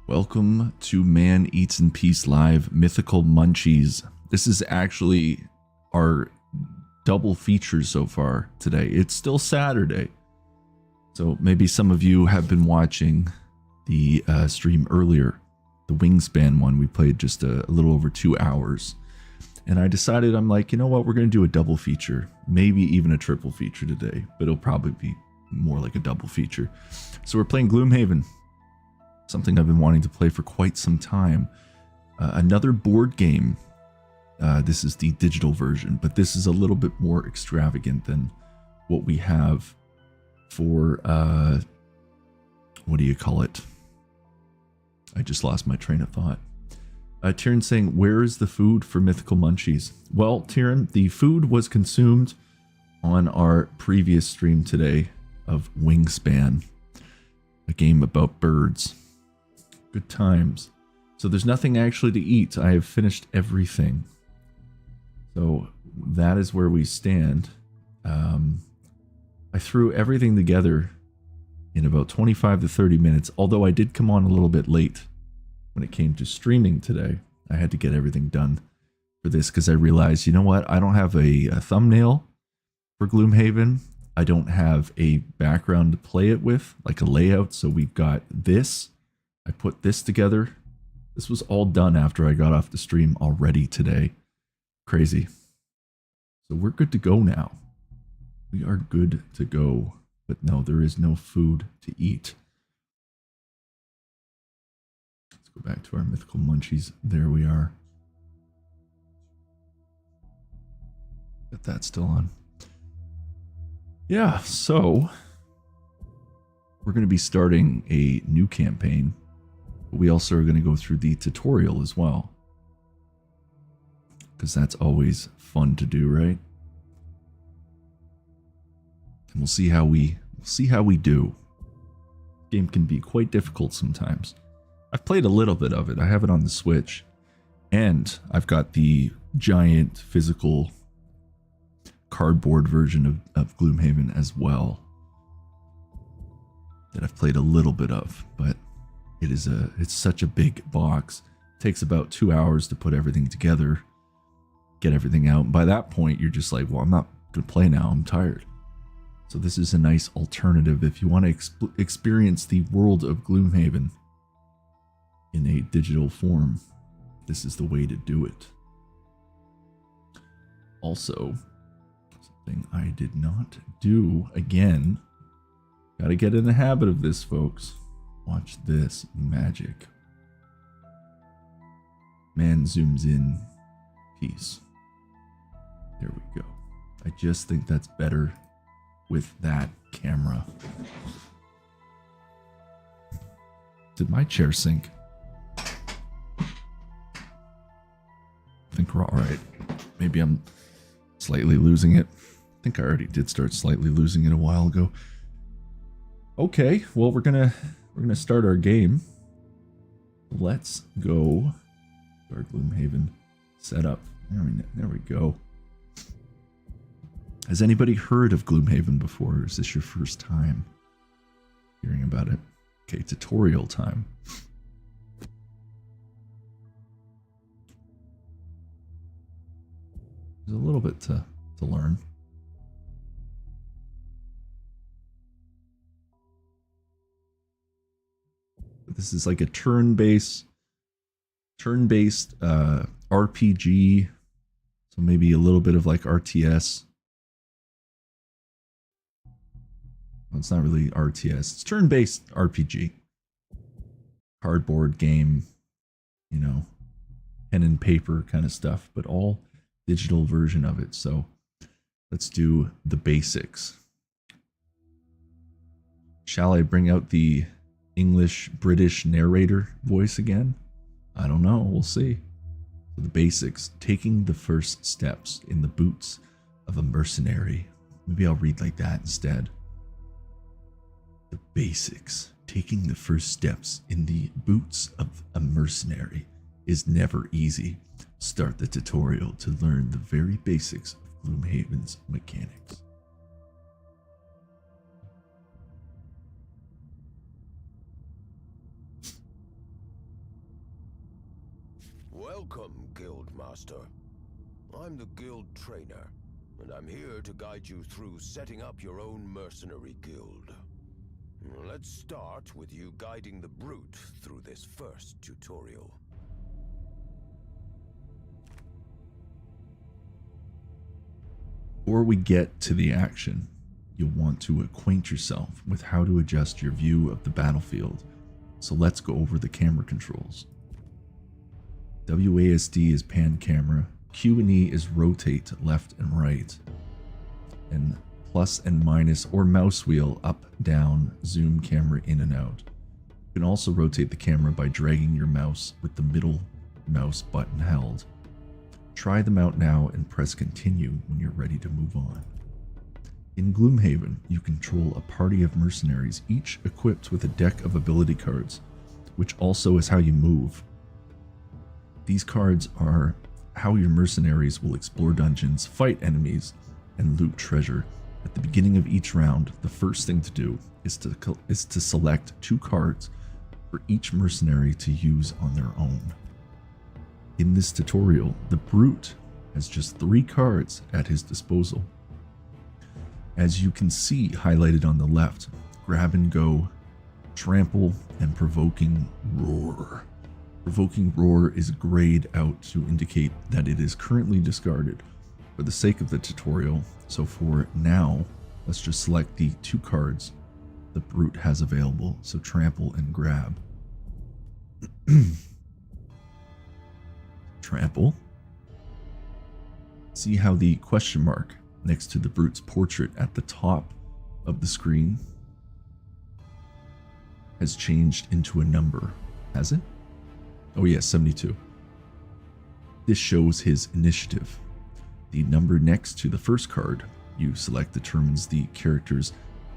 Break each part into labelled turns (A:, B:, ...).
A: Welcome to Man Eats in Peace Live Mythical Munchies. This is actually our double feature so far today. It's still Saturday, so maybe some of you have been watching the stream earlier, the Wingspan one. We played just a little over 2 hours, and I decided, I'm like, you know what, we're going to do a double feature, maybe even a triple feature today, but it'll probably be more like a double feature. So we're playing Gloomhaven, something I've been wanting to play for quite some time. Another board game. This is the digital version, but this is a little bit more extravagant than what we have for, what do you call it? I just lost my train of thought. Tyrion saying, where is the food for Mythical Munchies? Well, Tyrion, the food was consumed on our previous stream today of Wingspan, a game about birds. Good times. So there's nothing actually to eat. I have finished everything. So that is where we stand. I threw everything together in about 25 to 30 minutes, although I did come on a little bit late when it came to streaming today. I had to get everything done for this because I realized, you know what? I don't have a thumbnail for Gloomhaven. I don't have a background to play it with, like a layout. So we've got this. I put this together. This was all done after I got off the stream already today. Crazy. So we're good to go now. We are good to go. But no, there is no food to eat. Let's go back to our Mythical Munchies. There we are. Got that still on. Yeah, so we're going to be starting a new campaign. But we also are going to go through the tutorial as well, because that's always fun to do, right? And we'll see how we do. Game can be quite difficult sometimes. I've played a little bit of it. I have it on the Switch, and I've got the giant physical cardboard version of Gloomhaven as well that I've played a little bit of, but it's such a big box. It takes about 2 hours to put everything together, get everything out. And by that point, you're just like, well, I'm not going to play now. I'm tired. So this is a nice alternative if you want to experience the world of Gloomhaven in a digital form. This is the way to do it. Also, something I did not do again. Got to get in the habit of this, folks. Watch this magic. Man zooms in. Peace. There we go. I just think that's better with that camera. Did my chair sink? I think we're all right. Maybe I'm slightly losing it. I think I already did start slightly losing it a while ago. Okay, well, we're gonna start our game. Let's go to our Gloomhaven setup. There we go. Has anybody heard of Gloomhaven before, or is this your first time hearing about it? Okay, tutorial time. There's a little bit to learn. This is like a turn-based RPG, so maybe a little bit of like RTS. Well, it's not really RTS. It's turn-based RPG. Cardboard game, you know, pen and paper kind of stuff, but all digital version of it. So let's do the basics. Shall I bring out the English British narrator voice again? I don't know. We'll see. So the basics. Taking the first steps in the boots of a mercenary. Maybe I'll read like that instead. The basics. Taking the first steps in the boots of a mercenary is never easy. Start the tutorial to learn the very basics of Gloomhaven's mechanics.
B: Welcome, Guild Master. I'm the Guild Trainer, and I'm here to guide you through setting up your own mercenary guild. Let's start with you guiding the Brute through this first tutorial.
A: Before we get to the action, you'll want to acquaint yourself with how to adjust your view of the battlefield. So let's go over the camera controls. WASD is pan camera, Q and E is rotate left and right, and plus and minus or mouse wheel up, down, zoom camera in and out. You can also rotate the camera by dragging your mouse with the middle mouse button held. Try them out now and press continue when you're ready to move on. In Gloomhaven, you control a party of mercenaries, each equipped with a deck of ability cards, which also is how you move. These cards are how your mercenaries will explore dungeons, fight enemies, and loot treasure. At the beginning of each round, the first thing to do is to select 2 cards for each mercenary to use on their own. In this tutorial, the Brute has just 3 cards at his disposal. As you can see highlighted on the left, Grab and Go, Trample, and Provoking Roar. Provoking Roar is grayed out to indicate that it is currently discarded for the sake of the tutorial, so for now, let's just select the 2 cards the Brute has available, so Trample and Grab. Trample. See how the question mark next to the Brute's portrait at the top of the screen has changed into a number, has it? Oh yes, 72. This shows his initiative. The number next to the first card you select determines the character's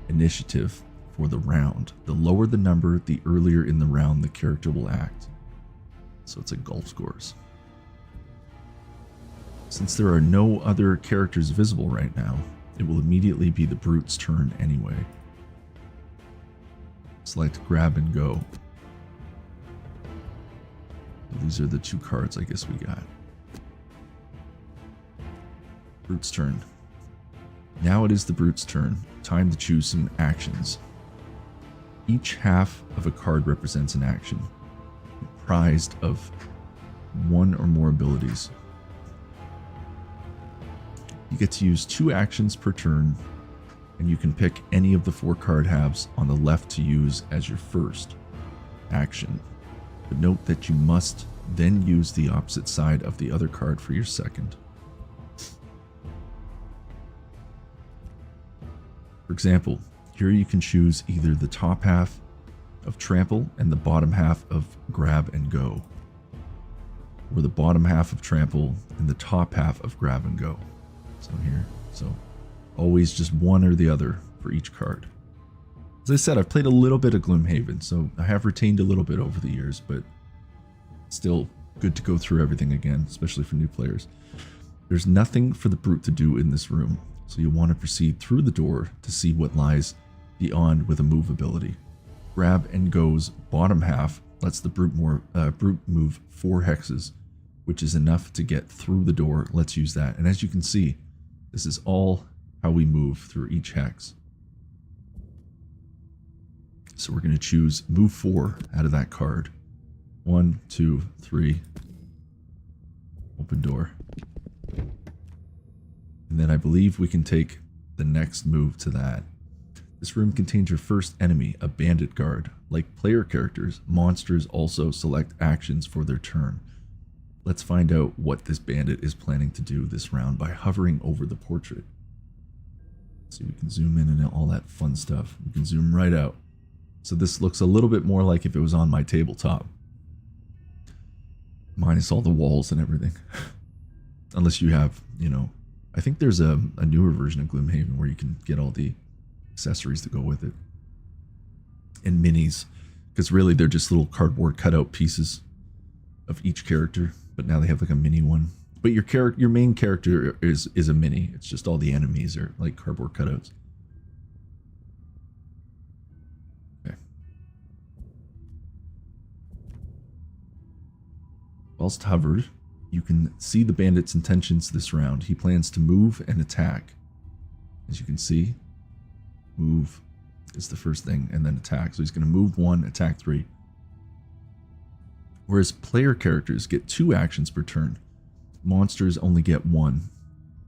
A: initiative for the round. The lower the number, the earlier in the round the character will act. So it's like golf scores. Since there are no other characters visible right now, it will immediately be the Brute's turn anyway. Select Grab and Go. These are the 2 cards I guess we got. Brute's turn. Now it is the Brute's turn. Time to choose some actions. Each half of a card represents an action, comprised of 1 or more abilities. You get to use 2 actions per turn, and you can pick any of the 4 card halves on the left to use as your first action. But note that you must then use the opposite side of the other card for your second. For example, here you can choose either the top half of Trample and the bottom half of Grab and Go, or the bottom half of Trample and the top half of Grab and Go. So here, so always just one or the other for each card. As I said, I've played a little bit of Gloomhaven, so I have retained a little bit over the years, but still good to go through everything again, especially for new players. There's nothing for the Brute to do in this room, so you'll want to proceed through the door to see what lies beyond with a move ability. Grab and Go's bottom half lets the Brute move 4 hexes, which is enough to get through the door. Let's use that. And as you can see, this is all how we move through each hex. So we're going to choose move 4 out of that card. 1, 2, 3. Open door. And then I believe we can take the next move to that. This room contains your first enemy, a bandit guard. Like player characters, monsters also select actions for their turn. Let's find out what this bandit is planning to do this round by hovering over the portrait. See, we can zoom in and all that fun stuff. We can zoom right out. So this looks a little bit more like if it was on my tabletop. Minus all the walls and everything. Unless you have, you know, I think there's a newer version of Gloomhaven where you can get all the accessories to go with it. And minis. Because really they're just little cardboard cutout pieces of each character. But now they have like a mini one. But your main character is a mini. It's just all the enemies are like cardboard cutouts. Okay. Whilst hovered, you can see the bandit's intentions this round. He plans to move and attack. As you can see, move is the first thing, and then attack. So he's going to move 1, attack 3. Whereas player characters get 2 actions per turn, monsters only get 1,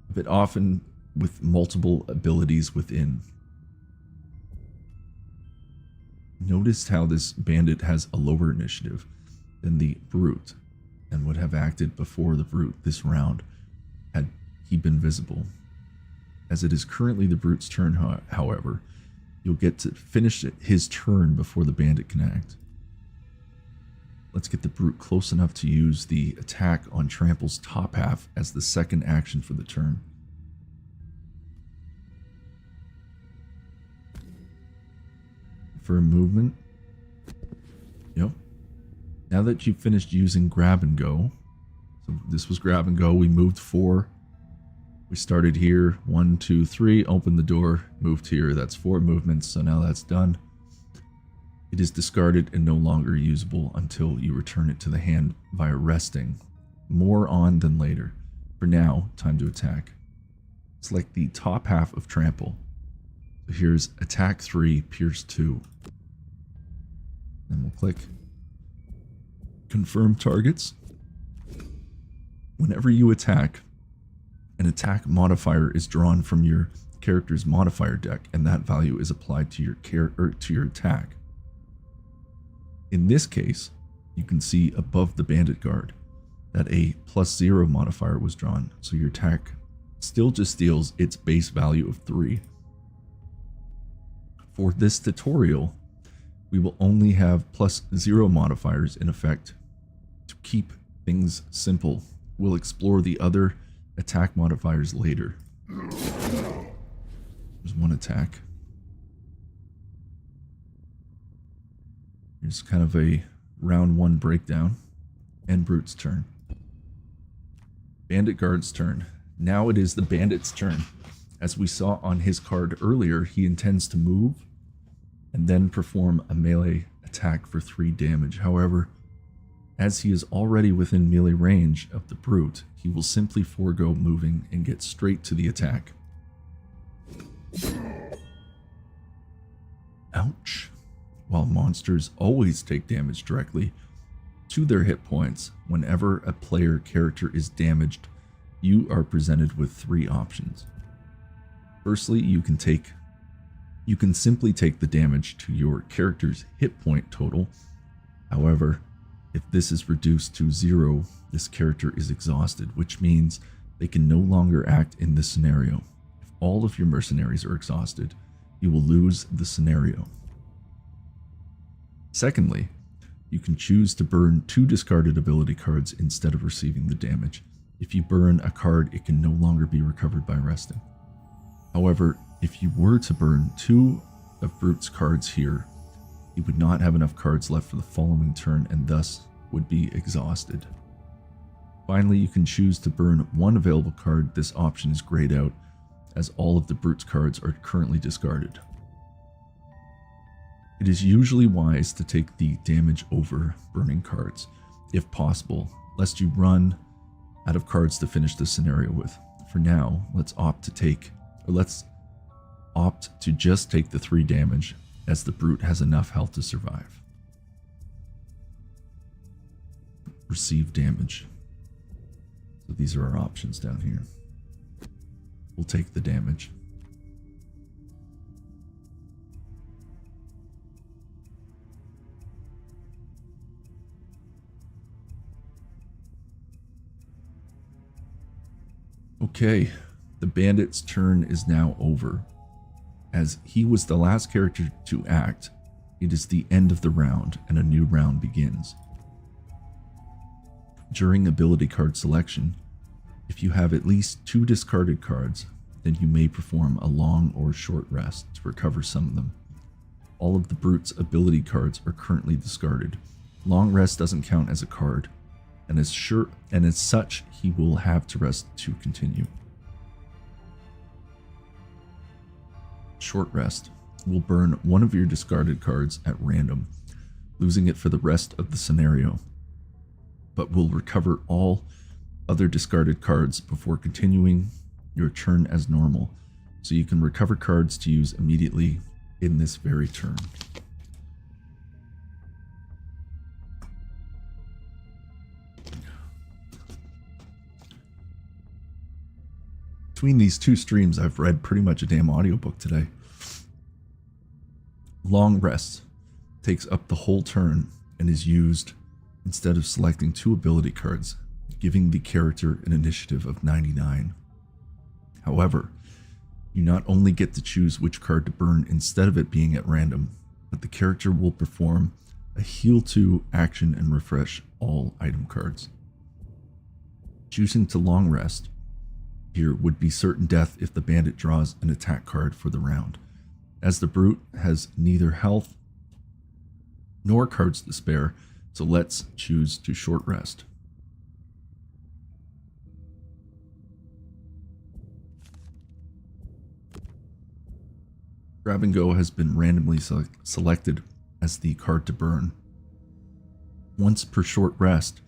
A: but often with multiple abilities within. Notice how this bandit has a lower initiative than the brute, and would have acted before the brute this round had he been visible. As it is currently the brute's turn, however, you'll get to finish his turn before the bandit can act. Let's get the brute close enough to use the attack on Trample's top half as the second action for the turn. For a movement, yep. Now that you've finished using grab and go, so this was grab and go, we moved 4. We started here, 1, 2, 3, opened the door, moved here. That's 4 movements, so now that's done. It is discarded and no longer usable until you return it to the hand via resting. More on than later. For now, time to attack. Select the top half of Trample. So here's attack 3, pierce 2. Then we'll click confirm targets. Whenever you attack, an attack modifier is drawn from your character's modifier deck, and that value is applied to your attack. In this case, you can see above the bandit guard that a +0 modifier was drawn, so your attack still just deals its base value of 3. For this tutorial, we will only have +0 modifiers in effect to keep things simple. We'll explore the other attack modifiers later. There's one attack. Here's kind of a round 1 breakdown. And Brute's turn. Bandit Guard's turn. Now it is the bandit's turn. As we saw on his card earlier, he intends to move and then perform a melee attack for 3 damage. However, as he is already within melee range of the brute, he will simply forego moving and get straight to the attack. Ouch. While monsters always take damage directly to their hit points, whenever a player character is damaged, you are presented with 3 options. Firstly, you can simply take the damage to your character's hit point total. However, if this is reduced to 0, this character is exhausted, which means they can no longer act in this scenario. If all of your mercenaries are exhausted, you will lose the scenario. Secondly, you can choose to burn 2 discarded ability cards instead of receiving the damage. If you burn a card, it can no longer be recovered by resting. However, if you were to burn 2 of Brute's cards here, he would not have enough cards left for the following turn and thus would be exhausted. Finally, you can choose to burn 1 available card. This option is grayed out as all of the Brute's cards are currently discarded. It is usually wise to take the damage over burning cards, if possible, lest you run out of cards to finish the scenario with. For now, let's opt to just take the 3 damage, as the brute has enough health to survive. Receive damage. So these are our options down here. We'll take the damage. Okay, the bandit's turn is now over. As he was the last character to act, it is the end of the round and a new round begins. During ability card selection, if you have at least 2 discarded cards, then you may perform a long or short rest to recover some of them. All of the Brute's ability cards are currently discarded. Long rest doesn't count as a card, and as such, he will have to rest to continue. Short rest will burn 1 of your discarded cards at random, losing it for the rest of the scenario. but will recover all other discarded cards before continuing your turn as normal. So you can recover cards to use immediately in this very turn. Between these two streams, I've read pretty much a damn audiobook today. Long Rest takes up the whole turn and is used instead of selecting 2 ability cards, giving the character an initiative of 99. However, you not only get to choose which card to burn instead of it being at random, but the character will perform a heal 2 action and refresh all item cards. Choosing to long rest here would be certain death if the bandit draws an attack card for the round, as the brute has neither health nor cards to spare, so let's choose to short rest. Grab and Go has been randomly selected as the card to burn. Once per short rest,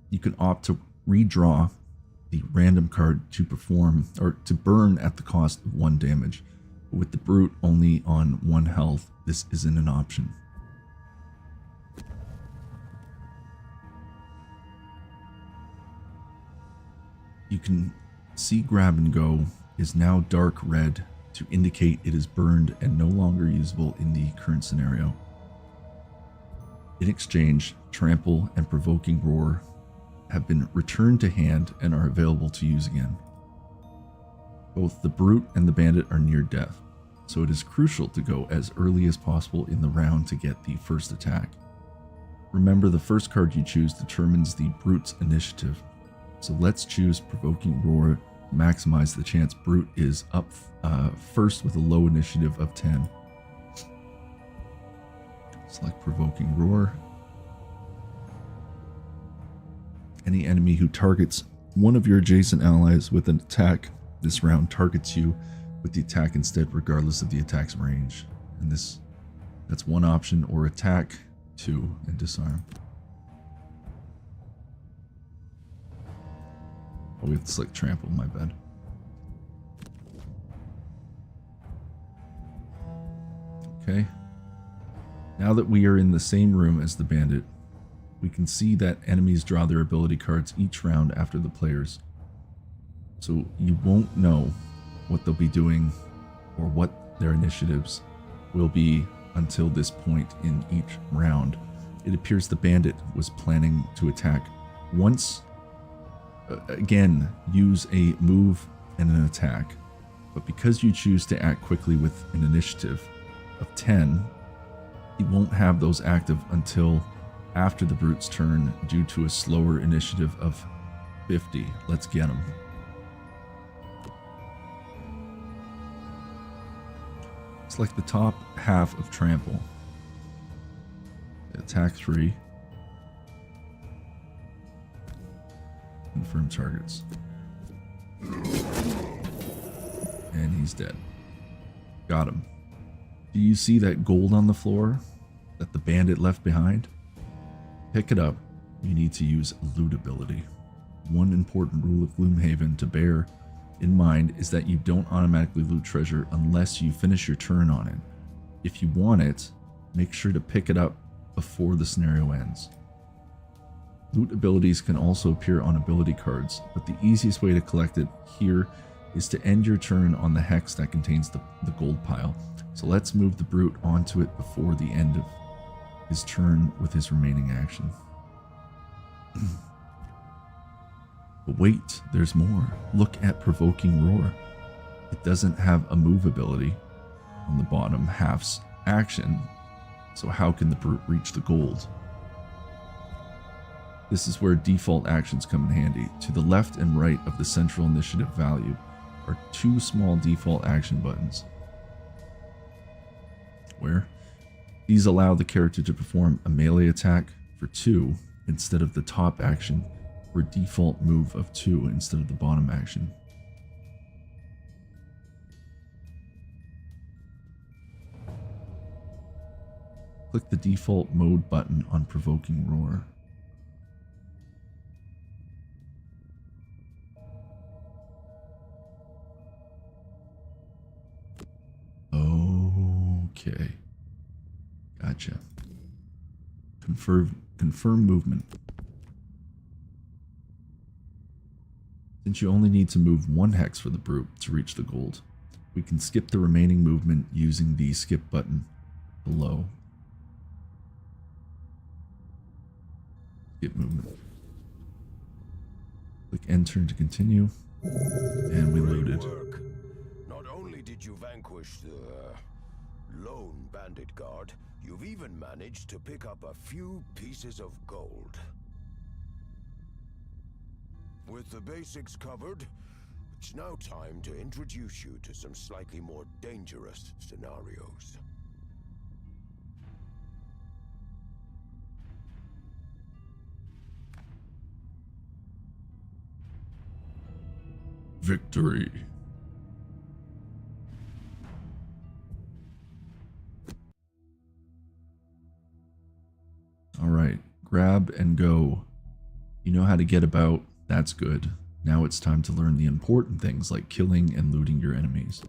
A: you can opt to redraw the random card to perform or to burn at the cost of 1 damage. But with the brute only on 1 health, this isn't an option. You can see Grab and Go is now dark red to indicate it is burned and no longer usable in the current scenario. In exchange, Trample and Provoking Roar have been returned to hand and are available to use again. Both the Brute and the Bandit are near death, so it is crucial to go as early as possible in the round to get the first attack. Remember, the first card you choose determines the Brute's initiative, so let's choose Provoking Roar to maximize the chance Brute is up first with a low initiative of 10. Select Provoking Roar. Any enemy who targets one of your adjacent allies with an attack this round targets you with the attack instead, regardless of the attack's range. And that's one option, or attack 2 and disarm. Oh, we have to select Trample, my bad. Okay. Now that we are in the same room as the bandit, we can see that enemies draw their ability cards each round after the players. So you won't know what they'll be doing or what their initiatives will be until this point in each round. It appears the bandit was planning to attack once. Again, use a move and an attack. But because you choose to act quickly with an initiative of 10, he won't have those active until after the Brute's turn due to a slower initiative of 50. Let's get him. Select the top half of Trample. Attack 3. Confirm targets. And he's dead. Got him. Do you see that gold on the floor that the bandit left behind? Pick it up. You need to use loot ability. One important rule of Gloomhaven to bear in mind is that you don't automatically loot treasure unless you finish your turn on it. If you want it, make sure to pick it up before the scenario ends. Loot abilities can also appear on ability cards, but the easiest way to collect it here is to end your turn on the hex that contains the gold pile. So let's move the Brute onto it before the end of his turn with his remaining action. But wait, there's more. Look at Provoking Roar. It doesn't have a move ability on the bottom half's action, so how can the Brute reach the gold? This is where default actions come in handy. To the left and right of the central initiative value are 2 small default action buttons. Where these allow the character to perform a melee attack for 2 instead of the top action, or a default move of 2 instead of the bottom action. Click the default mode button on Provoking Roar. Okay. Gotcha. Confirm movement. Since you only need to move 1 hex for the brute to reach the gold, we can skip the remaining movement using the skip button below. Skip movement. Click enter to continue, and we loaded.
B: Not only did you vanquish the lone bandit guard, you've even managed to pick up a few pieces of gold. With the basics covered, it's now time to introduce you to some slightly more dangerous scenarios.
A: Victory. All right, grab and go. You know how to get about. That's good. Now it's time to learn the important things like killing and looting your enemies.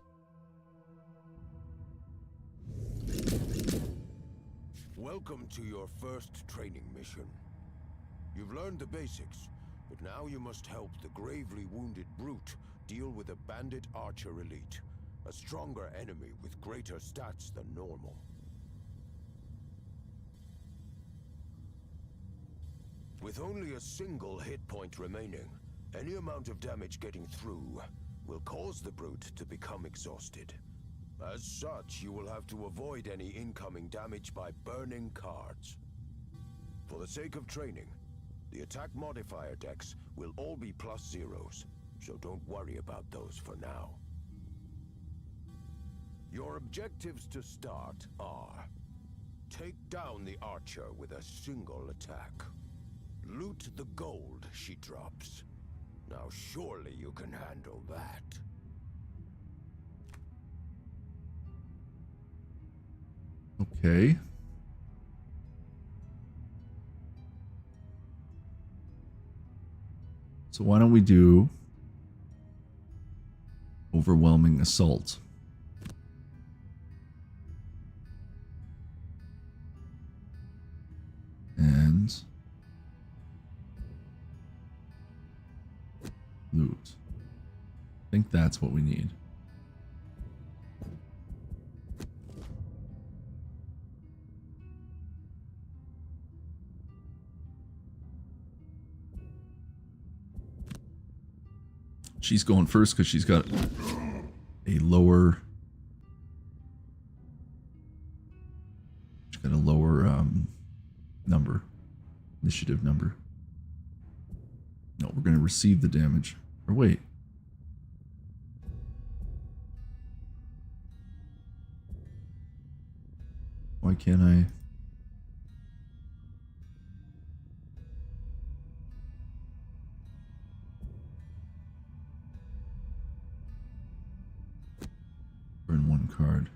B: Welcome to your first training mission. You've learned the basics, but now you must help the gravely wounded brute deal with a bandit archer elite, a stronger enemy with greater stats than normal. With only a single hit point remaining, any amount of damage getting through will cause the brute to become exhausted. As such, you will have to avoid any incoming damage by burning cards. For the sake of training, the attack modifier decks will all be +0s, so don't worry about those for now. Your objectives to start are: take down the archer with a single attack. Loot the gold she drops. Now surely you can handle that.
A: Okay. So why don't we do overwhelming assault? And loot. I think that's what we need. She's going first because she's got a lower. She's got a lower number, initiative number. No, we're going to receive the damage. Or wait. Why can't I? Burn 1 card.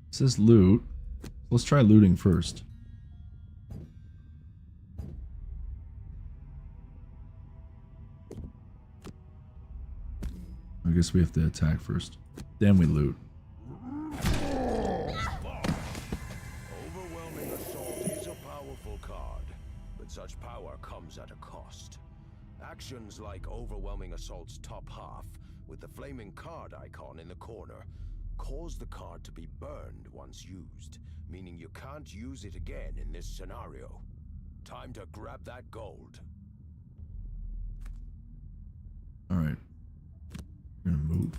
A: It says loot. Let's try looting first. I guess we have to attack first. Then we loot.
B: Overwhelming Assault is a powerful card, but such power comes at a cost. Actions like Overwhelming Assault's top half, with the flaming card icon in the corner, cause the card to be burned once used, meaning you can't use it again in this scenario. Time to grab that gold.
A: Alright. We're gonna move.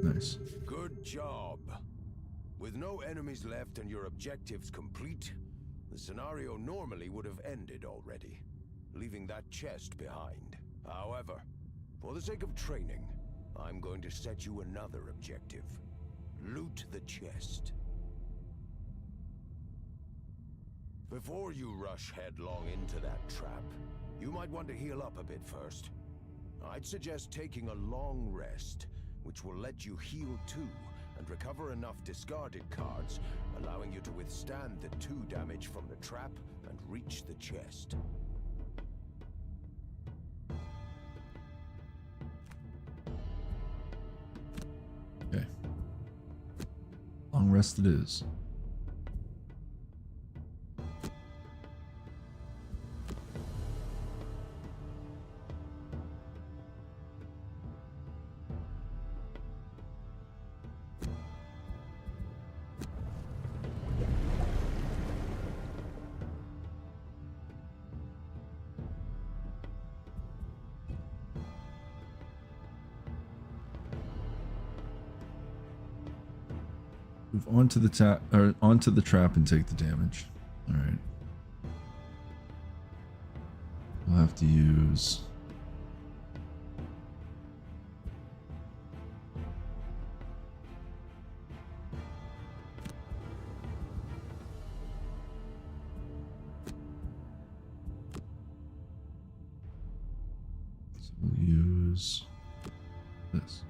A: Nice.
B: Good job. With no enemies left and your objectives complete, the scenario normally would have ended already, leaving that chest behind. However, for the sake of training, I'm going to set you another objective. Loot the chest. Before you rush headlong into that trap, you might want to heal up a bit first. I'd suggest taking a long rest, which will let you heal too, and recover enough discarded cards, allowing you to withstand the 2 damage from the trap and reach the chest.
A: Okay. Long rest it is. Move onto the trap and take the damage. All right. We'll have to use. So we'll use this.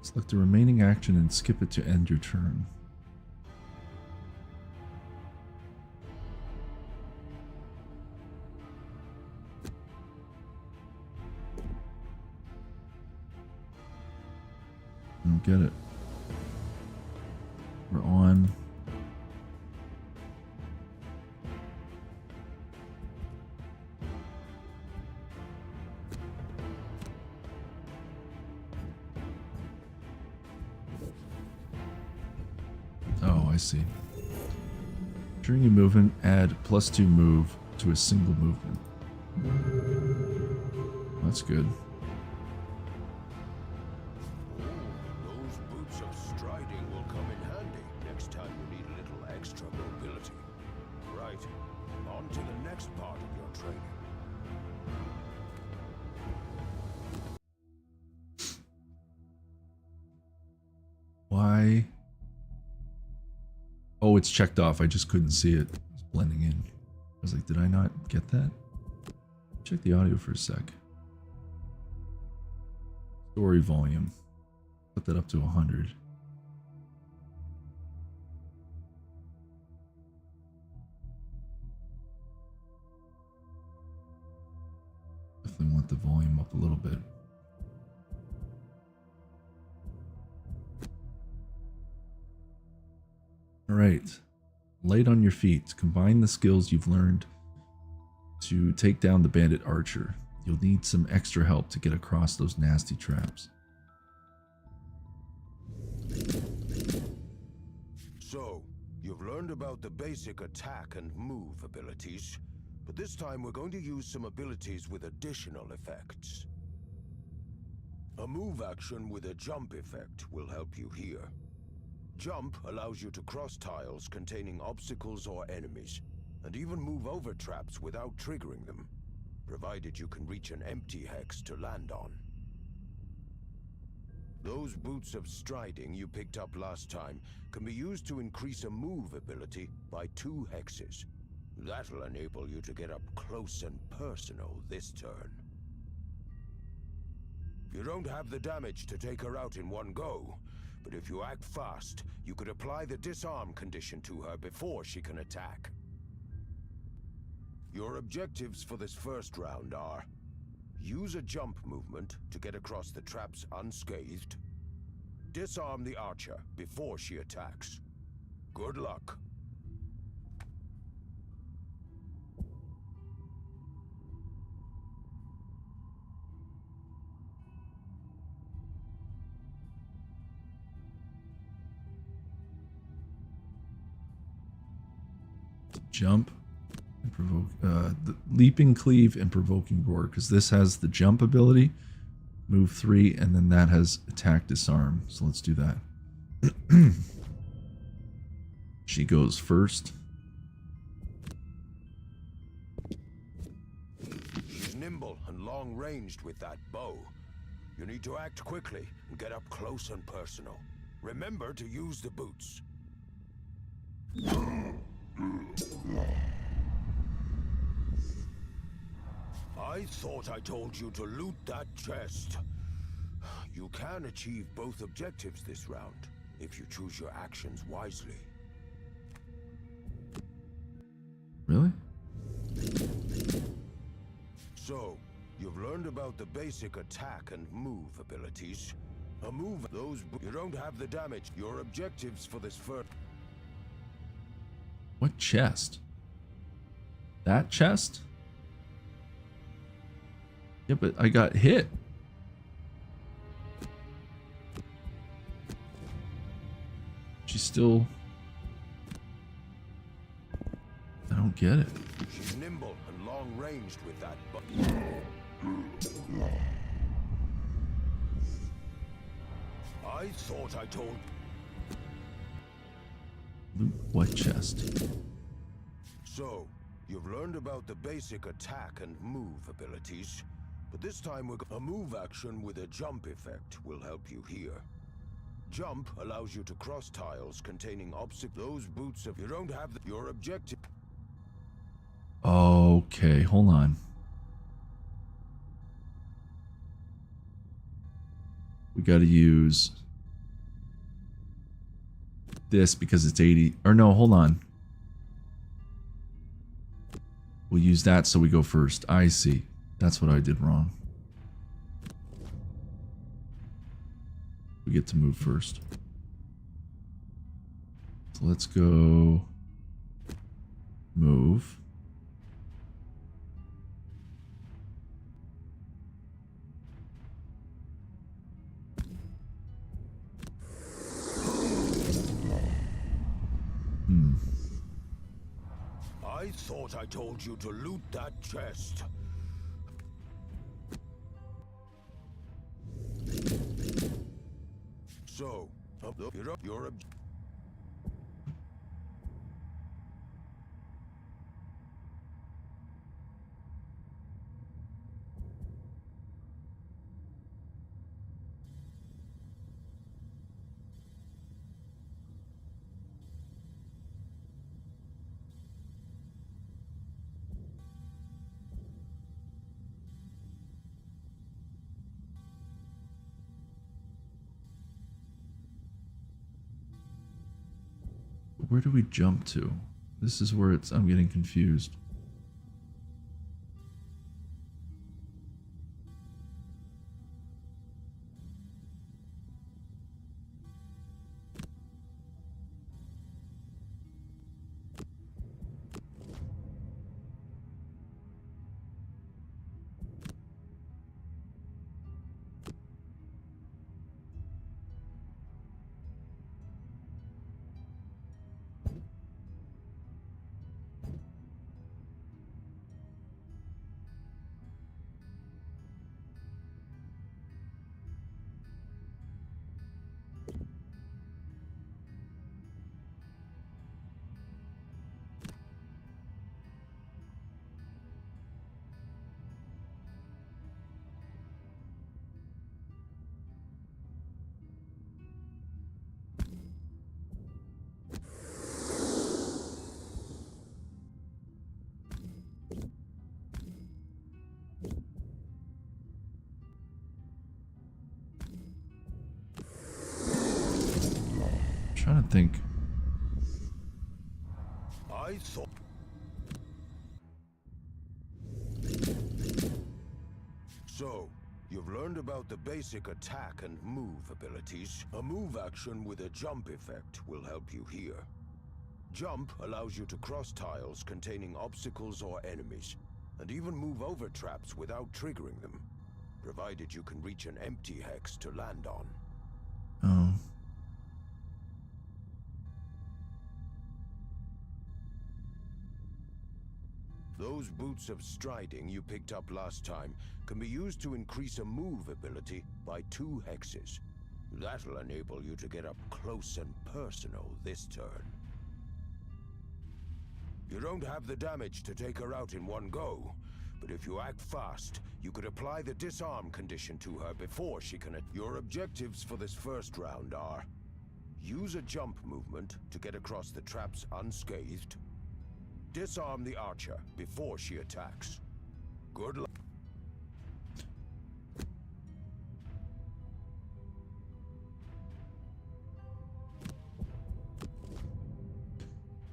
A: Select the remaining action and skip it to end your turn. I don't get it. We're on. Oh, I see. During your movement, add +2 move to a single movement. That's good.
B: Those boots of striding will come in handy next time you need a little extra mobility. Right, on to the next part of your training.
A: Why? Oh, it's checked off. I just couldn't see it. It was blending in. I was like, did I not get that? Check the audio for a sec. Story volume. Put that up to 100. Definitely want the volume up a little bit. All right. Light on your feet. Combine the skills you've learned to take down the bandit archer. You'll need some extra help to get across those nasty traps.
B: So, you've learned about the basic attack and move abilities, but this time we're going to use some abilities with additional effects. A move action with a jump effect will help you here. Jump allows you to cross tiles containing obstacles or enemies, and even move over traps without triggering them, provided you can reach an empty hex to land on. Those boots of striding you picked up last time can be used to increase a move ability by 2 hexes. That'll enable you to get up close and personal this turn. You don't have the damage to take her out in one go, but if you act fast, you could apply the disarm condition to her before she can attack. Your objectives for this first round are: use a jump movement to get across the traps unscathed, disarm the archer before she attacks. Good luck.
A: Jump. And provoke the leaping cleave and provoking roar, because this has the jump ability, move 3, and then that has attack disarm. So let's do that. She goes first.
B: She's nimble and long-ranged with that bow. You need to act quickly and get up close and personal. Remember to use the boots. I thought I told you to loot that chest. You can achieve both objectives this round, if you choose your actions wisely.
A: Really?
B: So, you've learned about the basic attack and move abilities. A move, you don't have the damage. Your objectives for this first...
A: What chest? That chest? Yeah, but I got hit. She's still... I don't get it.
B: She's nimble and long-ranged with that I thought I told...
A: Loot what chest?
B: So, you've learned about the basic attack and move abilities, but this time a move action with a jump effect will help you here. Jump allows you to cross tiles containing obstacles. Those boots, if you don't have your objective...
A: Okay, hold on. We got to use this because it's 80. Or no, hold on. We'll use that so we go first. I see. That's what I did wrong. We get to move first. So let's go move.
B: I thought I told you to loot that chest. So, you're
A: Where do we jump to? This is where I'm getting confused. Trying to think.
B: I thought... So, you've learned about the basic attack and move abilities. A move action with a jump effect will help you here. Jump allows you to cross tiles containing obstacles or enemies, and even move over traps without triggering them, provided you can reach an empty hex to land on.
A: Oh.
B: Those boots of striding you picked up last time can be used to increase a move ability by 2 hexes. That'll enable you to get up close and personal this turn. You don't have the damage to take her out in one go, but if you act fast, you could apply the disarm condition to her before she can... Your objectives for this first round are: use a jump movement to get across the traps unscathed, disarm the archer before she attacks. Good luck.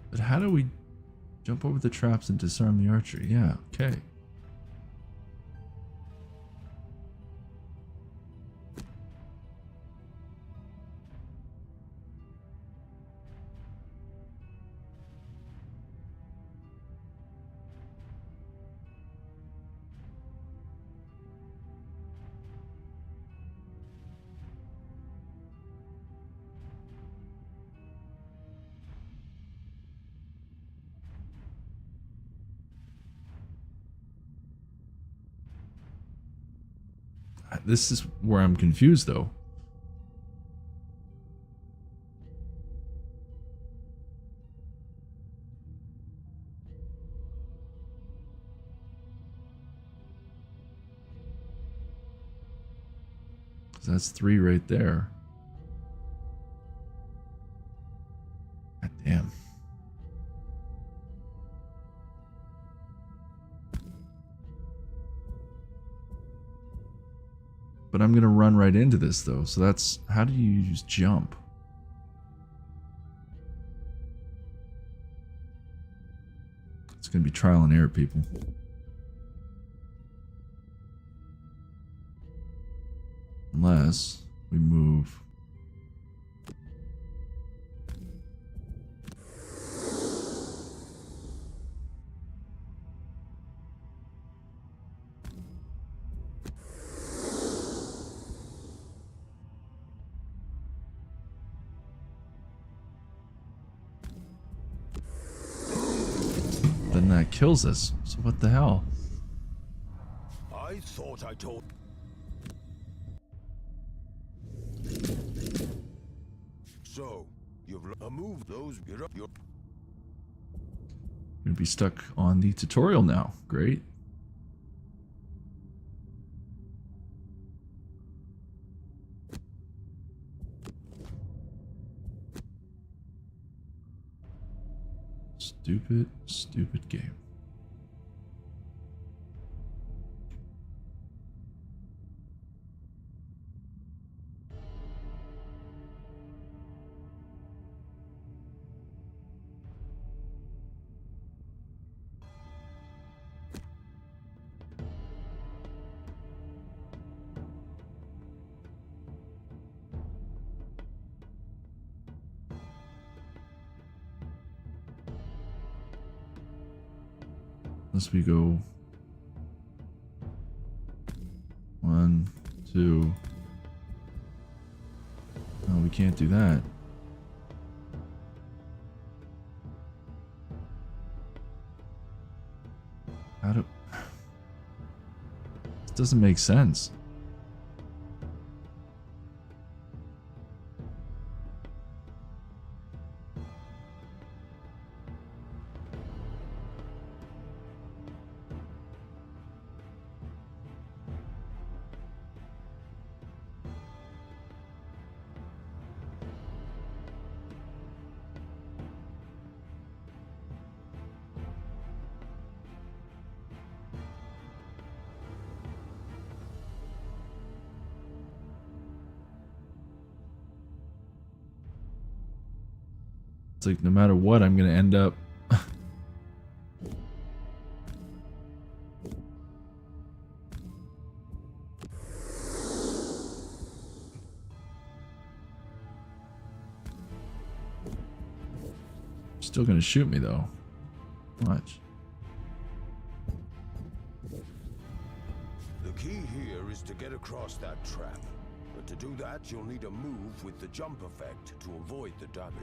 A: But how do we jump over the traps and disarm the archer? Yeah, okay. This is where I'm confused, though. That's 3 right there. God damn. But I'm gonna run right into this though, so that's... How do you use jump? It's gonna be trial and error, people. Unless we move... Then that kills us. So what the hell?
B: I thought I told... So, you've moved those... You're
A: gonna be stuck on the tutorial now. Great. Stupid, stupid game. Unless we go 1, 2. No, we can't do that. How do... This doesn't make sense. It's like no matter what, I'm gonna end up. Still gonna shoot me though. Watch.
B: The key here is to get across that trap. But to do that, you'll need a move with the jump effect to avoid the damage.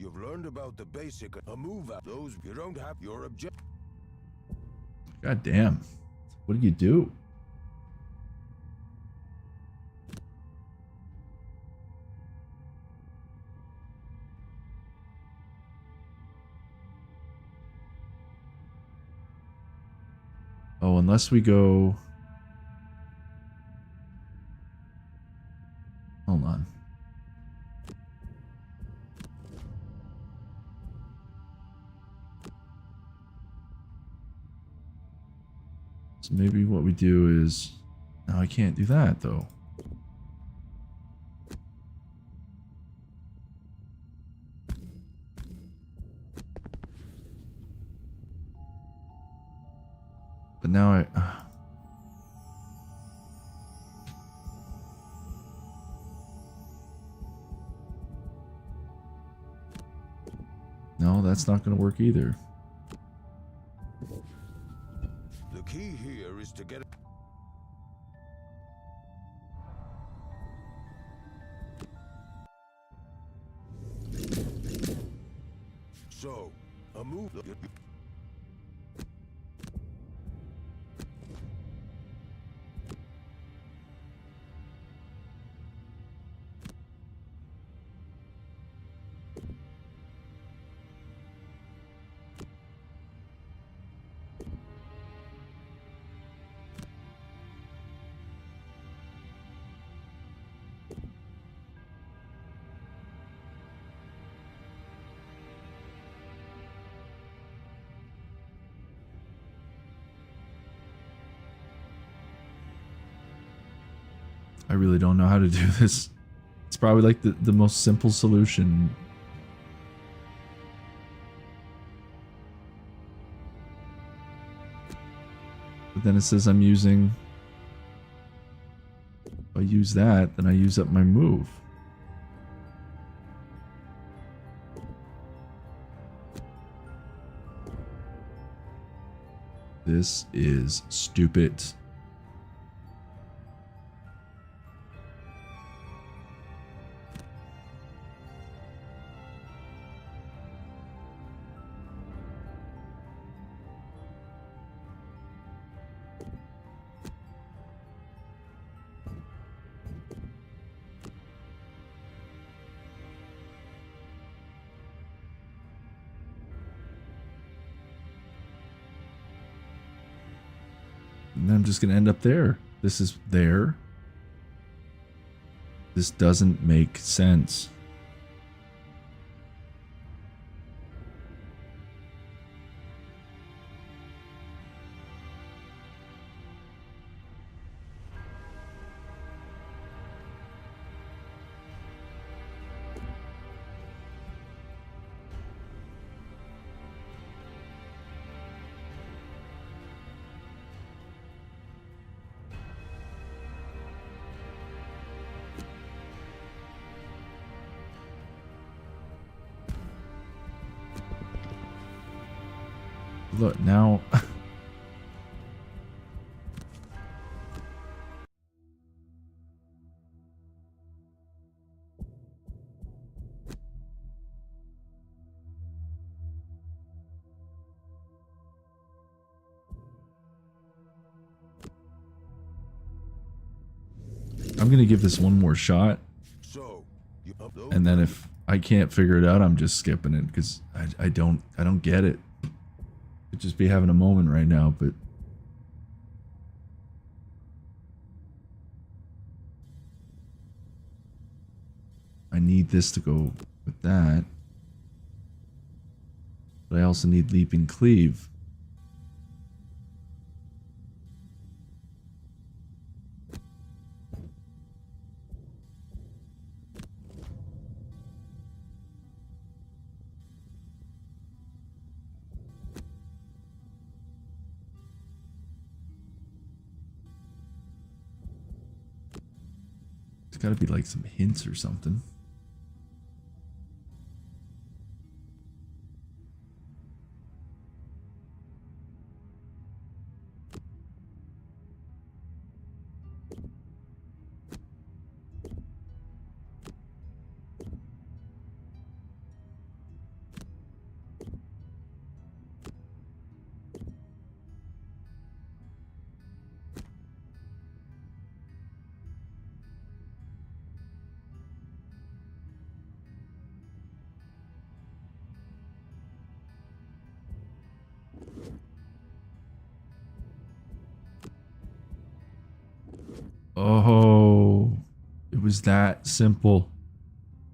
B: You've learned about the basic. A move out. Those you don't have your object.
A: God damn. What do you do? Oh, unless we go... Hold on. So maybe what we do is... No, I can't do that, though. But now I... No, that's not going to work either.
B: The key here is to get. So, a move.
A: I really don't know how to do this. It's probably like the most simple solution. But then it says I'm using... If I use that, then I use up my move. This is stupid. And then I'm just going to end up there. This is there. This doesn't make sense. Look, now... I'm going to give this one more shot. And then if I can't figure it out, I'm just skipping it because I don't get it. Could just be having a moment right now, but I need this to go with that. But I also need leap and cleave. There's got to be like some hints or something. Oh, it was that simple.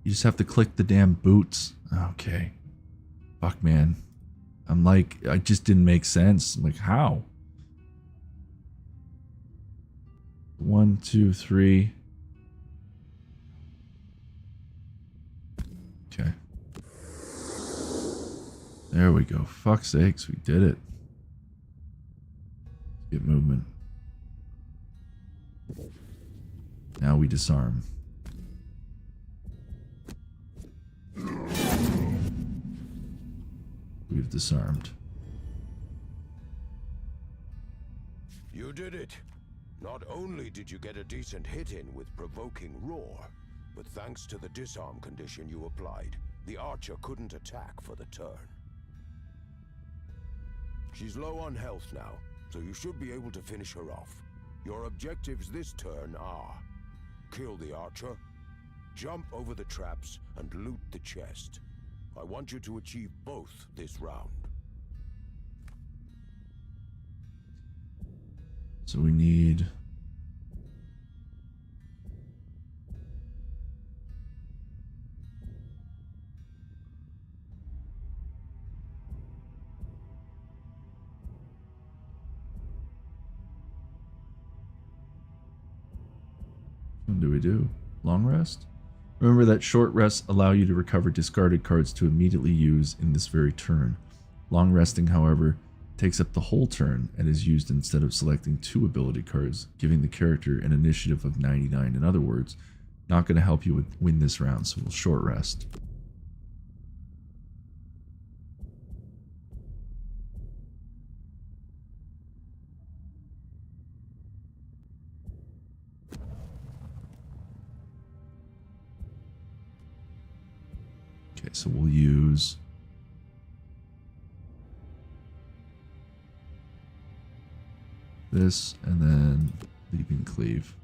A: You just have to click the damn boots. Okay. Fuck, man. I'm like, I just didn't make sense. I'm like, how? 1, 2, 3. Okay. There we go. Fuck's sakes, we did it. Get movement. Now we disarm. We've disarmed.
B: You did it. Not only did you get a decent hit in with provoking roar, but thanks to the disarm condition you applied, the archer couldn't attack for the turn. She's low on health now, so you should be able to finish her off. Your objectives this turn are: kill the archer, jump over the traps, and loot the chest. I want you to achieve both this round.
A: So we need... What do we do? Long rest? Remember that short rests allow you to recover discarded cards to immediately use in this very turn. Long resting, however, takes up the whole turn and is used instead of selecting 2 ability cards, giving the character an initiative of 99. In other words, not going to help you win this round, so we'll short rest. Okay, so we'll use this and then leaping cleave.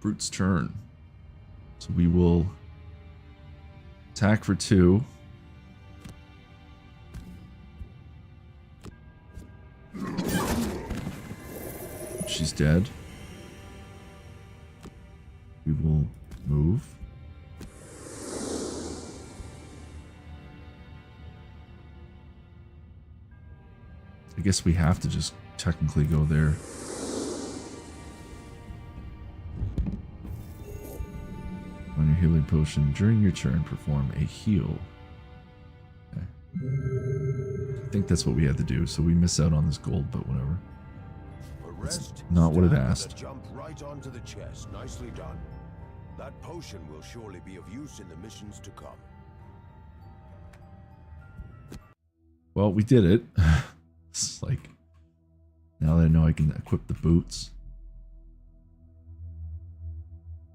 A: Brute's turn. So we will attack for 2. She's dead. We will move. I guess we have to just technically go there. On your healing potion, during your turn, perform a heal. Okay. I think that's what we had to do, so we miss out on this gold, but whatever. That's not what it asked.
B: Jump right onto the chest. Nicely done. That potion will surely be of use in the missions to come.
A: Well, we did it. It's like, now that I know I can equip the boots.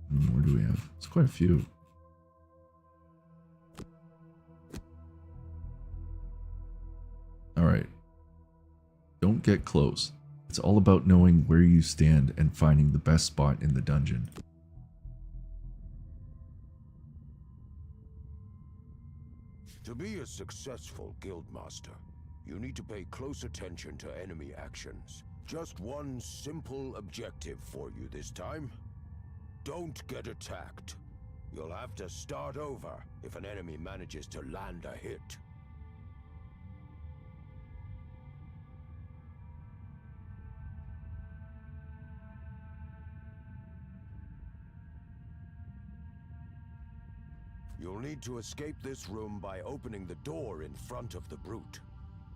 A: How many more do we have? It's quite a few. Alright. Don't get close. It's all about knowing where you stand and finding the best spot in the dungeon.
B: To be a successful guildmaster, you need to pay close attention to enemy actions. Just one simple objective for you this time. Don't get attacked. You'll have to start over if an enemy manages to land a hit. You'll need to escape this room by opening the door in front of the brute.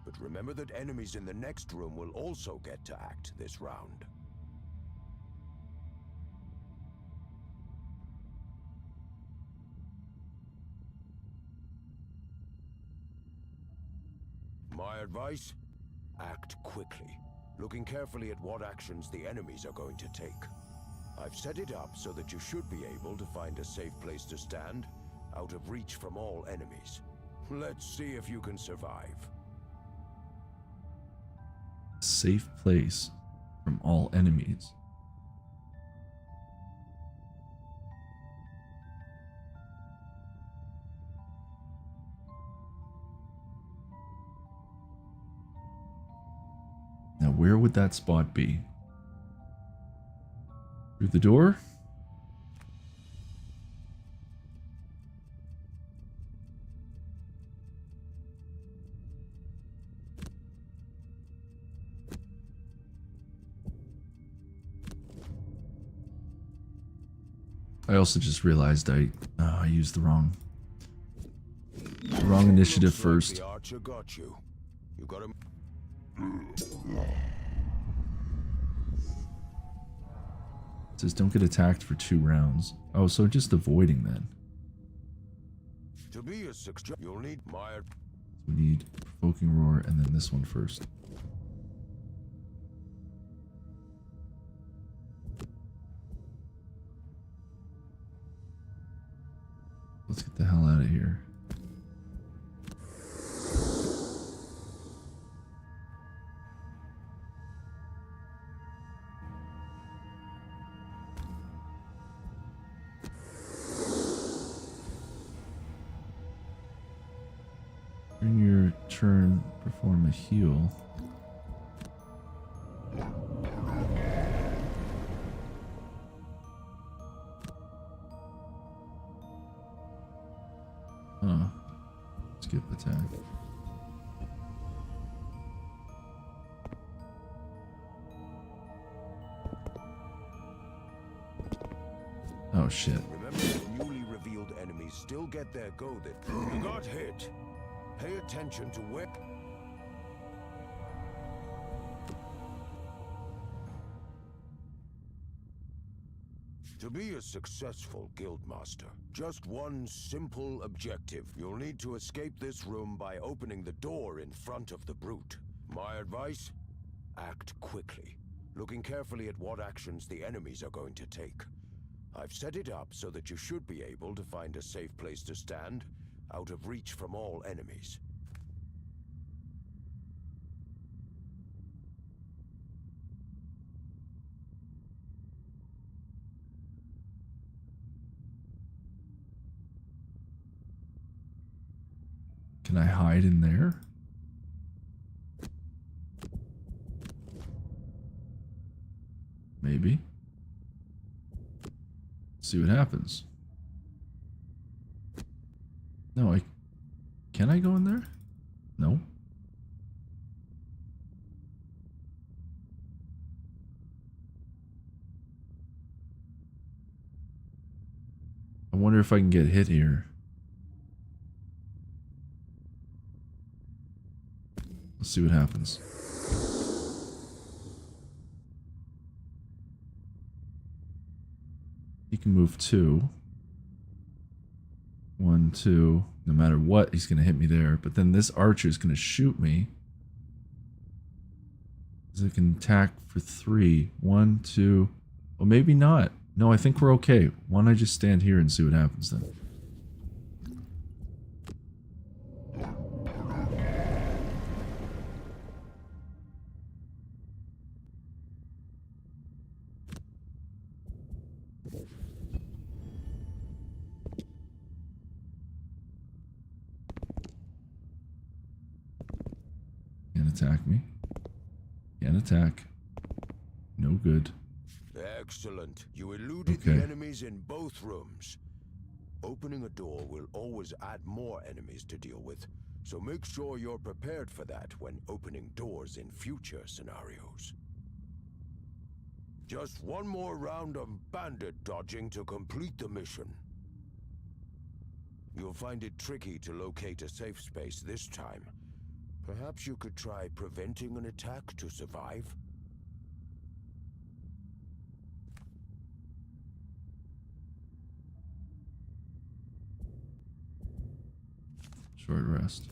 B: But remember that enemies in the next room will also get to act this round. My advice? Act quickly, looking carefully at what actions the enemies are going to take. I've set it up so that you should be able to find a safe place to stand, out of reach from all enemies. Let's see if you can survive.
A: Safe place from all enemies. where would that spot be? Through the door? I also just realized I used the wrong initiative first.
B: The archer got you. You got him.
A: It says don't get attacked for 2 rounds. Oh, so just avoiding then.
B: To be a success, you'll need my.
A: We need provoking roar and then this one first. Let's get the hell out of here. During your turn, perform a heal. Skip attack. Oh shit.
B: Remember, the newly revealed enemies still get their go that you got hit. Pay attention to where. To be a successful guildmaster, just one simple objective. You'll need to escape this room by opening the door in front of the brute. My advice? Act quickly, looking carefully at what actions the enemies are going to take. I've set it up so that you should be able to find a safe place to stand, out of reach from all enemies.
A: Can I hide in there? Maybe. See what happens. No, can I go in there? No. I wonder if I can get hit here. Let's see what happens. He can move 2. 1, 2. No matter what, he's going to hit me there. But then this archer is going to shoot me. So it can attack for 3. 1, 2. Well, maybe not. No, I think we're okay. Why don't I just stand here and see what happens then? Can't attack me. Can't attack. No good.
B: Excellent. You eluded the enemies in both rooms. Opening a door will always add more enemies to deal with, so make sure you're prepared for that when opening doors in future scenarios. Just one more round of bandit dodging to complete the mission. You'll find it tricky to locate a safe space this time. Perhaps you could try preventing an attack to survive?
A: Short rest.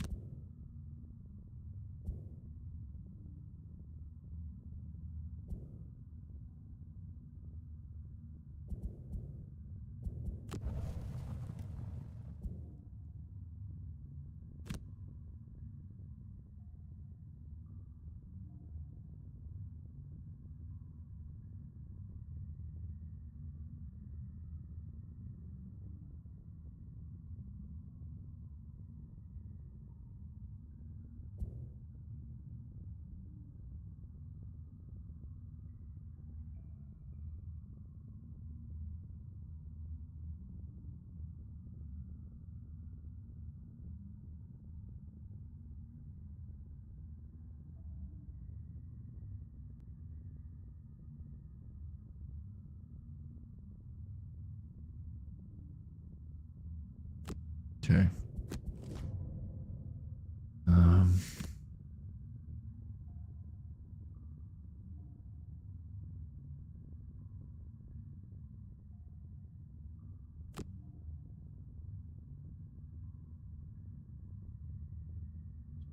A: Okay.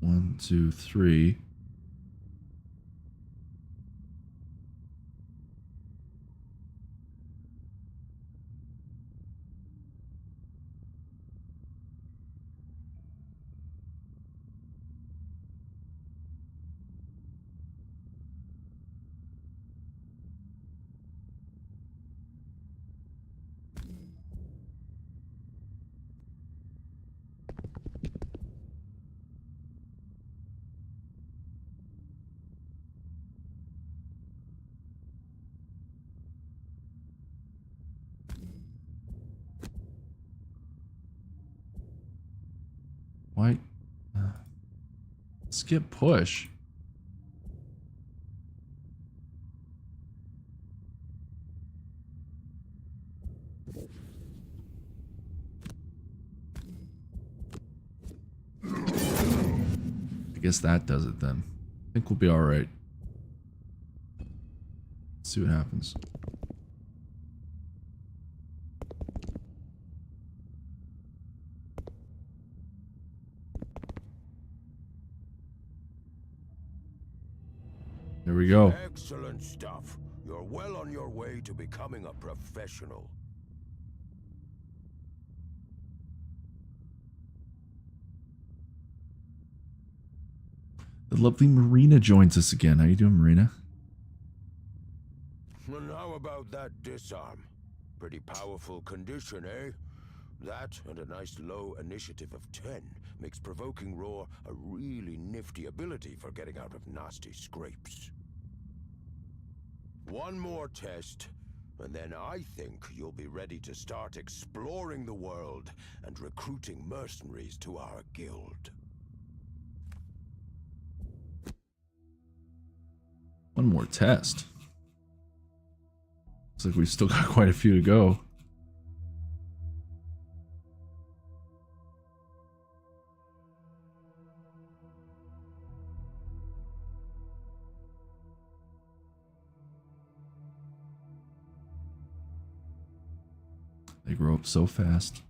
A: 1, 2, 3. Why? Skip push. I guess that does it then. I think we'll be all right. Let's see what happens. There we go.
B: Excellent stuff. You're well on your way to becoming a professional.
A: The lovely Marina joins us again. How you doing, Marina?
B: And how about that disarm? Pretty powerful condition, eh? That and a nice low initiative of 10 makes provoking roar a really nifty ability for getting out of nasty scrapes. One more test, and then I think you'll be ready to start exploring the world and recruiting mercenaries to our guild.
A: One more test. Looks like we've still got quite a few to go. They grow up so fast.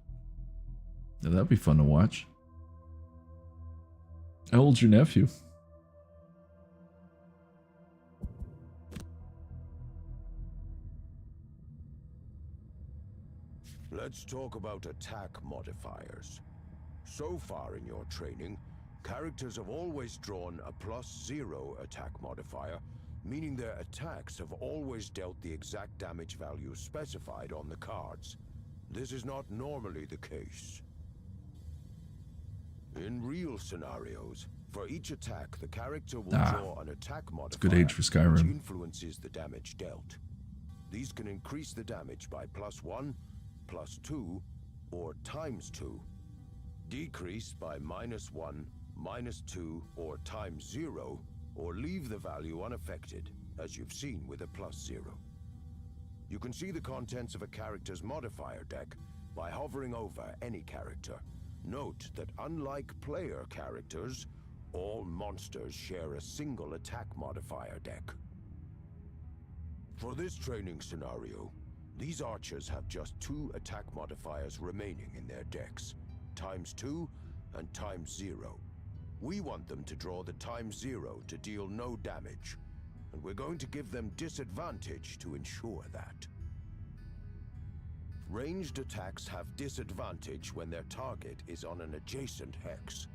A: Yeah, that'd be fun to watch. How old's your nephew?
B: Let's talk about attack modifiers. So far in your training, characters have always drawn a +0 attack modifier, meaning their attacks have always dealt the exact damage value specified on the cards. This is not normally the case. In real scenarios, for each attack, the character will draw an attack modifier,
A: it's a good age for Skyrim,
B: which influences the damage dealt. These can increase the damage by +1, +2, or ×2. Decrease by -1, -2, or ×0, or leave the value unaffected, as you've seen with a +0. You can see the contents of a character's modifier deck by hovering over any character. Note that unlike player characters, all monsters share a single attack modifier deck. For this training scenario, these archers have just 2 attack modifiers remaining in their decks, ×2 and ×0. We want them to draw the ×0 to deal no damage, and we're going to give them disadvantage to ensure that. Ranged attacks have disadvantage when their target is on an adjacent hex.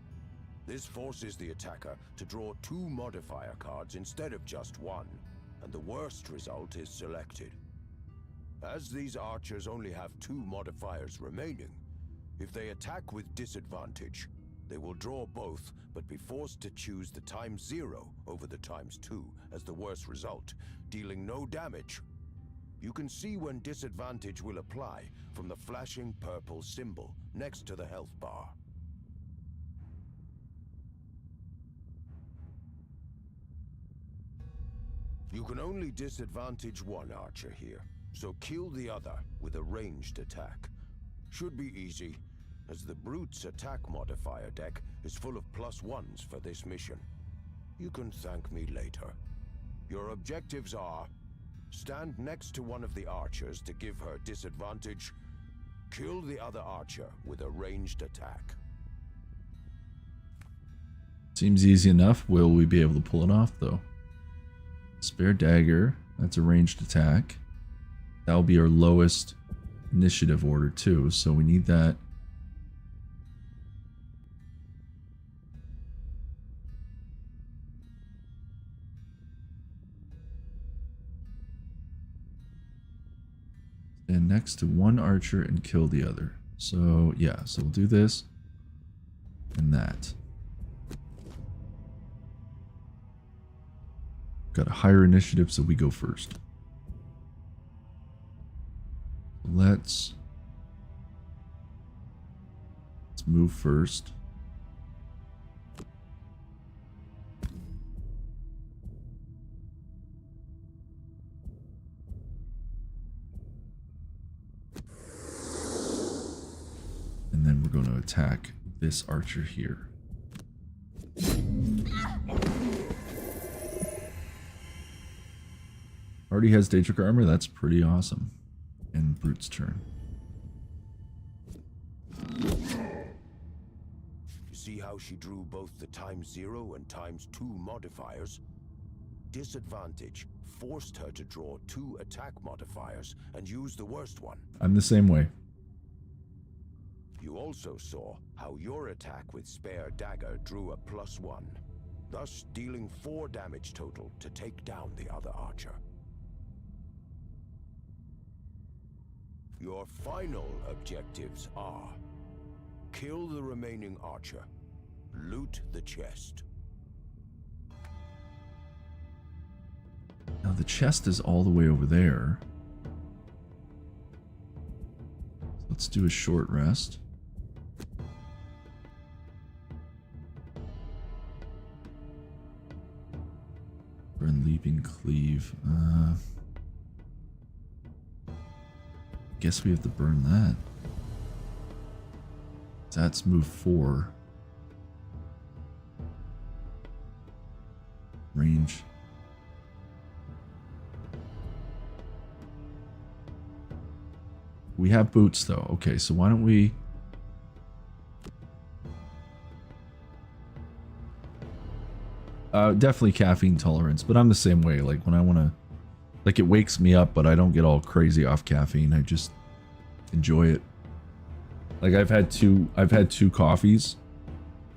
B: This forces the attacker to draw 2 modifier cards instead of just 1, and the worst result is selected. As these archers only have 2 modifiers remaining, if they attack with disadvantage, they will draw both, but be forced to choose the ×0 over the ×2 as the worst result, dealing no damage. You can see when disadvantage will apply from the flashing purple symbol next to the health bar. You can only disadvantage one archer here, so kill the other with a ranged attack. Should be easy. as the Brute's attack modifier deck is full of +1s for this mission. You can thank me later. Your objectives are: stand next to one of the archers to give her disadvantage, kill the other archer with a ranged attack.
A: Seems easy enough. Will we be able to pull it off, though? Spare dagger. That's a ranged attack. That'll be our lowest initiative order, too. So we need that. Stand next to one archer and kill the other. So, yeah. So we'll do this and that. Got a higher initiative, so we go first. Let's move first. And then we're going to attack this archer here. Already has Daedric armor. That's pretty awesome. And Brute's turn.
B: See how she drew both the ×0 and ×2 modifiers? Disadvantage forced her to draw 2 attack modifiers and use the worst one.
A: I'm the same way.
B: You also saw how your attack with spare dagger drew a +1, thus dealing 4 damage total to take down the other archer. Your final objectives are: kill the remaining archer, loot the chest.
A: Now the chest is all the way over there. Let's do a short rest. Burn, leaping, cleave. Guess we have to burn that. That's move 4. Range. We have boots though. Okay, so why don't we... definitely caffeine tolerance, but I'm the same way. Like when I want to... Like it wakes me up, but I don't get all crazy off caffeine. I just enjoy it. Like I've had two coffees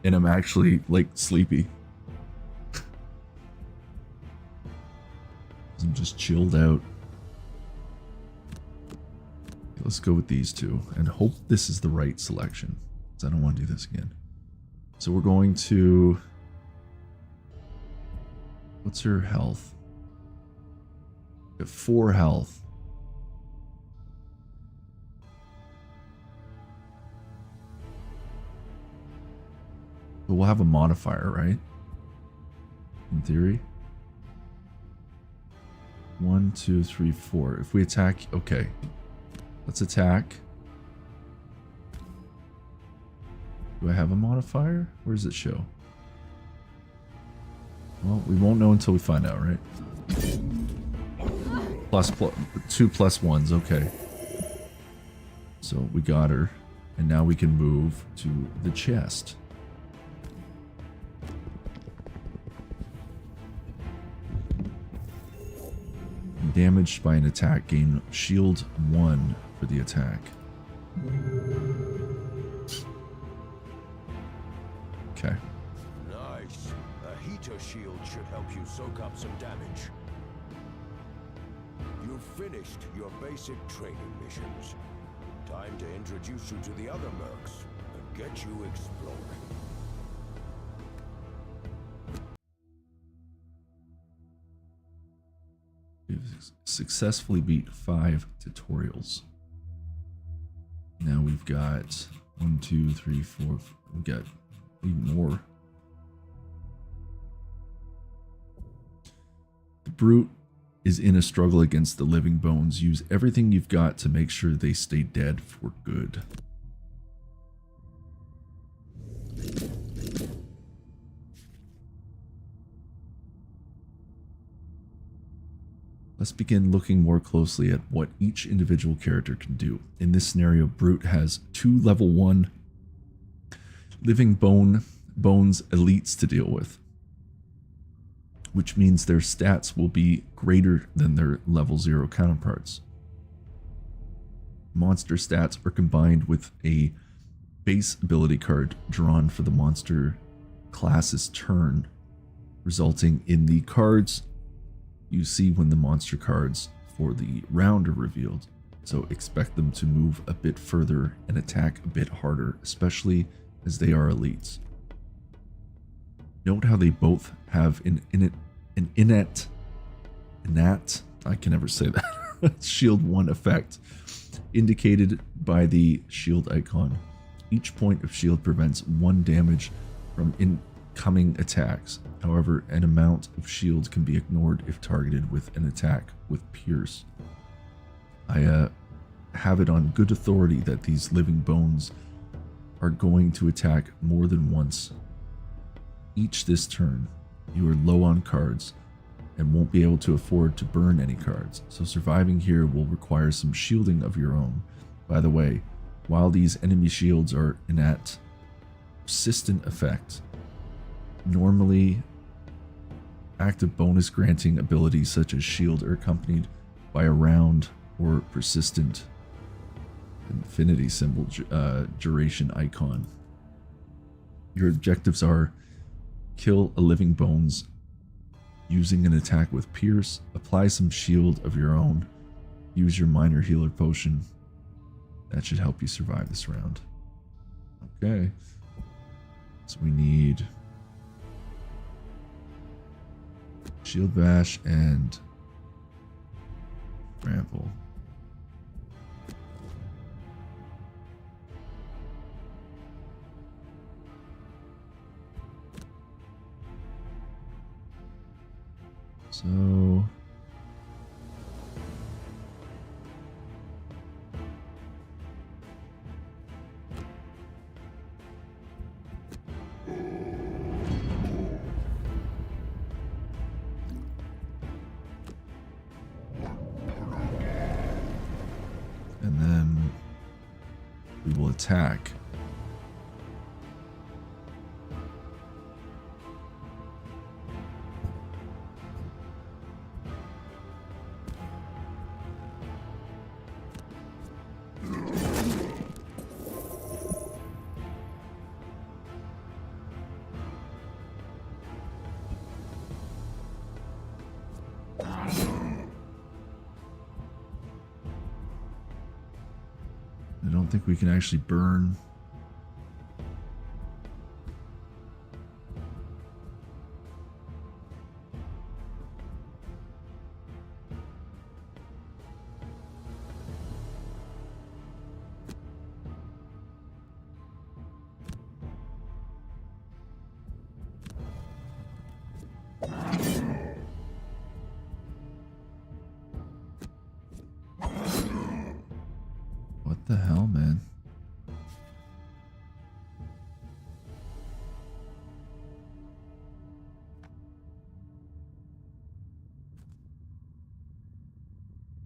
A: and I'm actually like sleepy. I'm just chilled out. Let's go with these two and hope this is the right selection, because I don't want to do this again. So we're going to... What's her health? We have 4 health. But we'll have a modifier, right? In theory. 1, 2, 3, 4. If we attack... Okay. Let's attack. Do I have a modifier? Where does it show? Well, we won't know until we find out, right? Plus 2 +1s, okay. So we got her. And now we can move to the chest. Damaged by an attack, gain shield 1 for the attack. Okay.
B: Nice. A heater shield should help you soak up some damage. You've finished your basic training missions. Time to introduce you to the other mercs and get you exploring.
A: We've successfully beat 5 tutorials. Now we've got 1, 2, 3, 4. We've got even more. The brute is in a struggle against the living bones. Use everything you've got to make sure they stay dead for good. Let's begin looking more closely at what each individual character can do. In this scenario, Brute has 2 level 1 living bones elites to deal with, which means their stats will be greater than their level 0 counterparts. Monster stats are combined with a base ability card drawn for the monster class's turn, resulting in the cards you see when the monster cards for the round are revealed. So expect them to move a bit further and attack a bit harder, especially as they are elites. Note how they both have an innate, I can never say that, shield 1 effect, indicated by the shield icon. Each point of shield prevents 1 damage from incoming attacks. However, an amount of shield can be ignored if targeted with an attack with Pierce. I have it on good authority that these living bones are going to attack more than once each this turn. You are low on cards and won't be able to afford to burn any cards, so surviving here will require some shielding of your own. By the way, while these enemy shields are innate, persistent effect, normally active bonus granting abilities such as shield are accompanied by a round or persistent infinity symbol duration icon. Your objectives are kill a living bones using an attack with Pierce, apply some shield of your own, use your minor healer potion. That should help you survive this round. Okay, so we need shield bash and trample. So and then we will attack. I don't think we can actually burn. What the hell, man?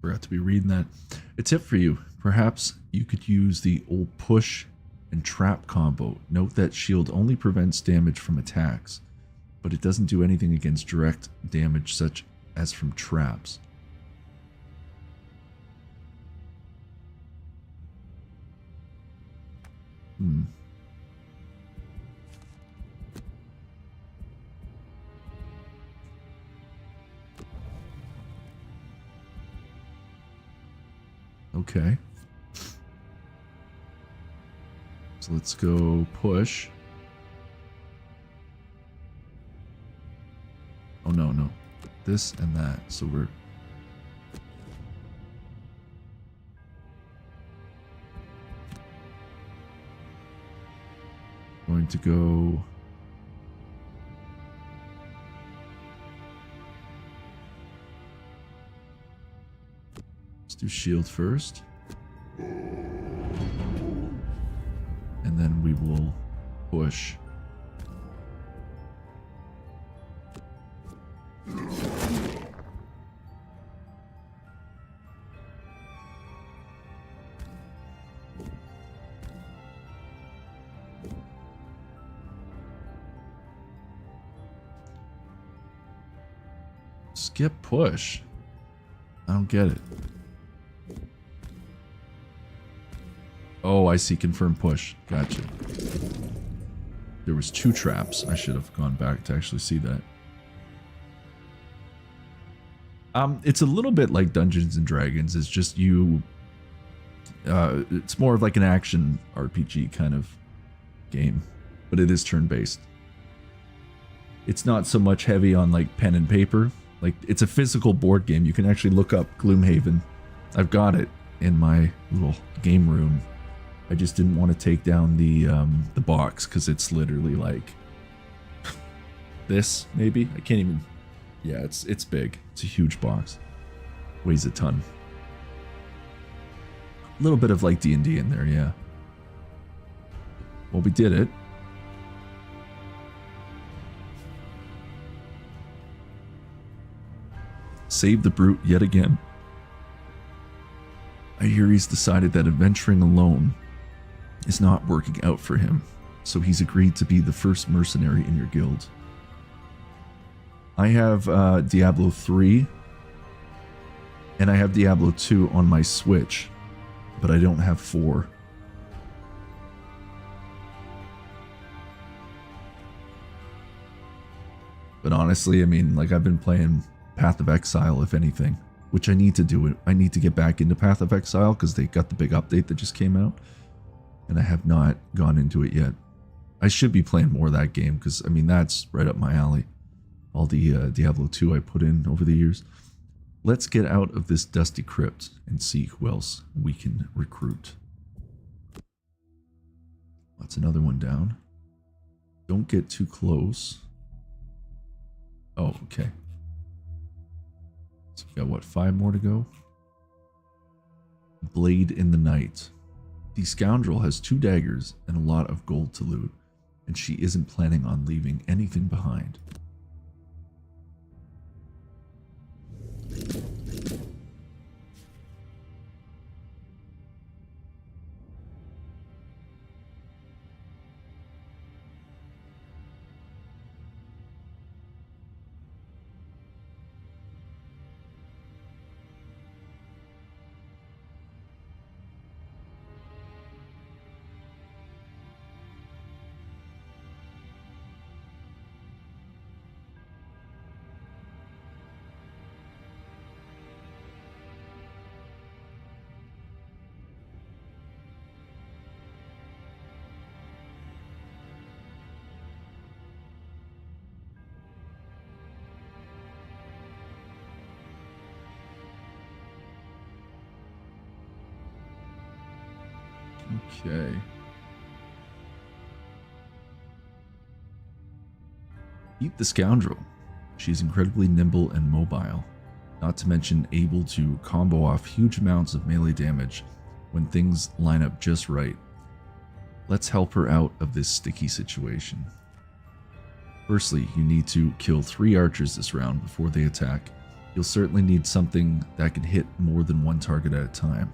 A: Forgot to be reading that. A tip for you. Perhaps you could use the old push and trap combo. Note that shield only prevents damage from attacks, but it doesn't do anything against direct damage such as from traps. Okay. So let's go push. Oh no. This and that. So we're going to go let's do shield first, and then we will push. Skip push. I don't get it. Oh, I see. Confirm push. Gotcha. There was 2 traps. I should have gone back to actually see that. It's a little bit like Dungeons and Dragons. It's just you... it's more of like an action RPG kind of game. But it is turn-based. It's not so much heavy on like pen and paper. Like, it's a physical board game. You can actually look up Gloomhaven. I've got it in my little game room. I just didn't want to take down the box because it's literally like this, maybe. I can't even. Yeah, it's big. It's a huge box. Weighs a ton. A little bit of like D&D in there, yeah. Well, we did it. Save the brute yet again. I hear he's decided that adventuring alone is not working out for him, so he's agreed to be the first mercenary in your guild. I have Diablo 3, and I have Diablo 2 on my Switch, but I don't have 4. But honestly, I mean, like, I've been playing Path of Exile, if anything, which I need to do it. I need to get back into Path of Exile because they got the big update that just came out, and I have not gone into it yet. I should be playing more of that game because, I mean, that's right up my alley. All the Diablo 2 I put in over the years. Let's get out of this dusty crypt and see who else we can recruit. That's another one down. Don't get too close. Oh, okay. So we got, what, 5 more to go? Blade in the Night. The scoundrel has 2 daggers and a lot of gold to loot, and she isn't planning on leaving anything behind. Okay. Eat the scoundrel. She's incredibly nimble and mobile, not to mention able to combo off huge amounts of melee damage when things line up just right. Let's help her out of this sticky situation. Firstly, you need to kill 3 archers this round before they attack. You'll certainly need something that can hit more than 1 target at a time.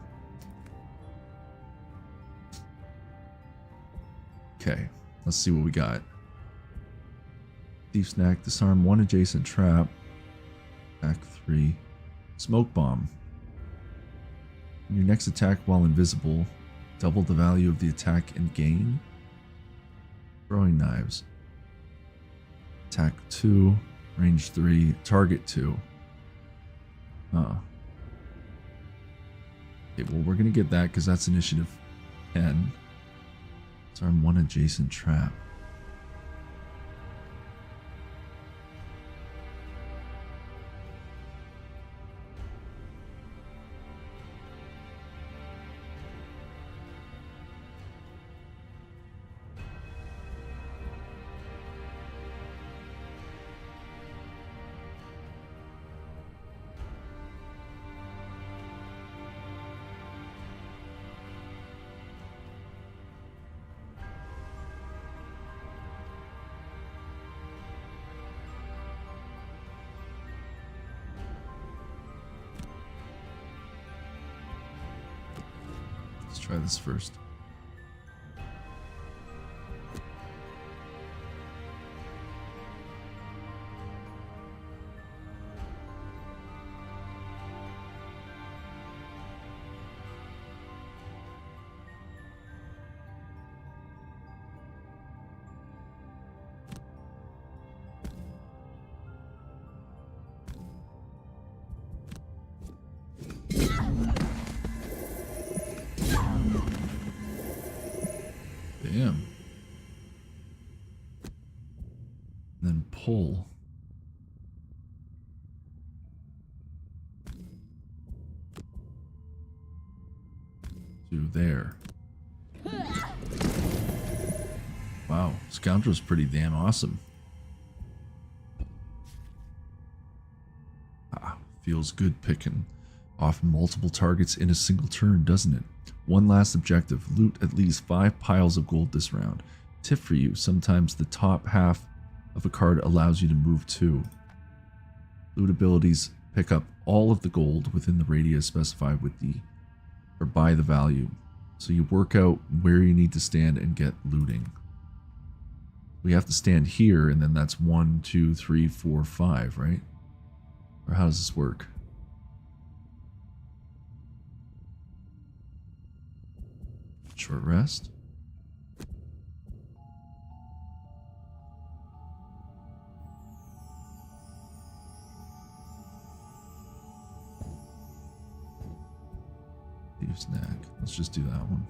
A: Okay, let's see what we got. Thief snack, disarm 1 adjacent trap. Attack 3. Smoke bomb. In your next attack while invisible, double the value of the attack and gain. Throwing knives. Attack 2, range 3, target 2. Okay, well, we're gonna get that because that's initiative 10. Disarm 1 adjacent trap. Let's try this first. pull. To there. Wow, Scoundrel's pretty damn awesome. Ah, feels good picking off multiple targets in a single turn, doesn't it? One last objective, loot at least 5 piles of gold this round. Tip for you, sometimes the top half of a card allows you to move 2. Loot abilities pick up all of the gold within the radius specified with the, or by the value. So you work out where you need to stand and get looting. We have to stand here, and then that's 1, 2, 3, 4, 5, right? Or how does this work? Short rest. Leave snack. Let's just do that one.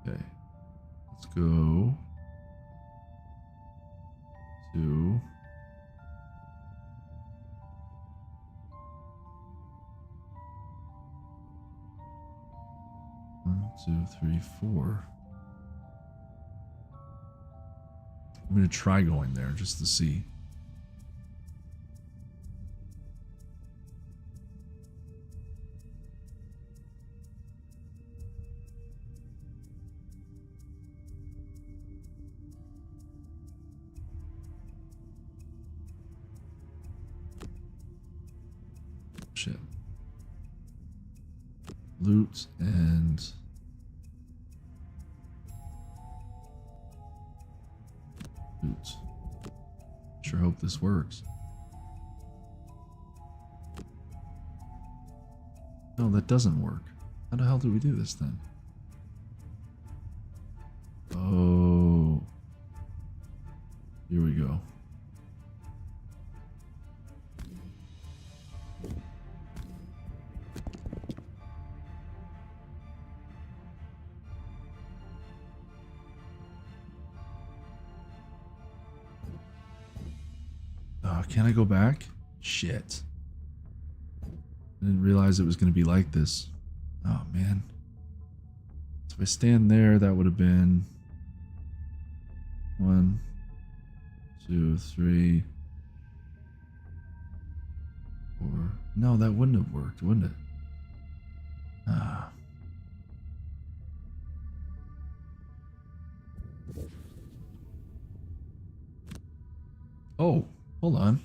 A: Okay. Let's go to 1, 2, 3, 4. I'm going to try going there just to see. Shit. Loot and loot. Sure hope this works. No, that doesn't work. How the hell do we do this then? Oh. Here we go. Can I go back? Shit. I didn't realize it was going to be like this. Oh, man. So if I stand there, that would have been 1, 2, 3, 4. No, that wouldn't have worked, wouldn't it? Ah. Oh. Hold on.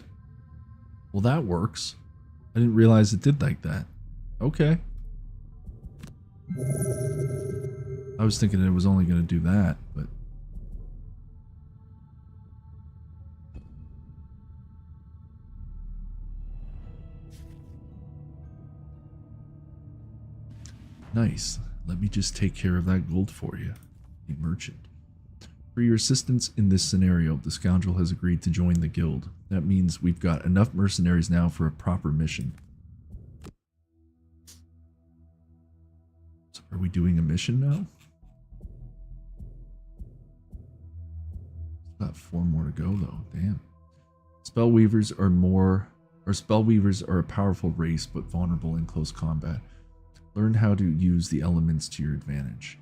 A: Well, that works. I didn't realize it did like that. Okay. I was thinking it was only going to do that, but... Nice. Let me just take care of that gold for you. A merchant. For your assistance in this scenario, the scoundrel has agreed to join the guild. That means we've got enough mercenaries now for a proper mission. So are we doing a mission now? Got 4 more to go though, damn. Spellweavers are a powerful race but vulnerable in close combat. Learn how to use the elements to your advantage.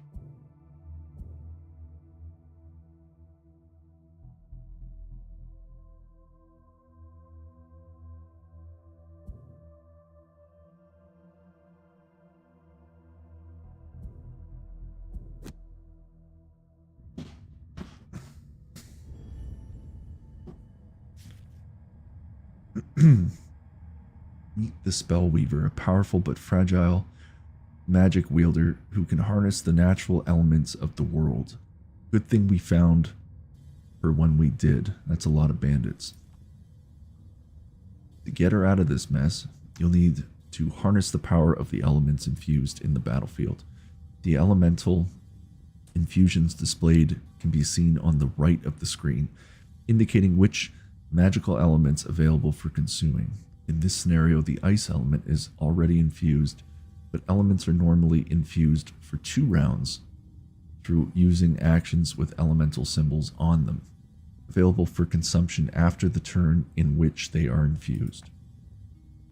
A: Meet the Spellweaver, a powerful but fragile magic wielder who can harness the natural elements of the world. Good thing we found her when we did. That's a lot of bandits. To get her out of this mess, you'll need to harness the power of the elements infused in the battlefield. The elemental infusions displayed can be seen on the right of the screen, indicating which magical elements available for consuming. In this scenario, the ice element is already infused, but elements are normally infused for 2 rounds through using actions with elemental symbols on them, available for consumption after the turn in which they are infused.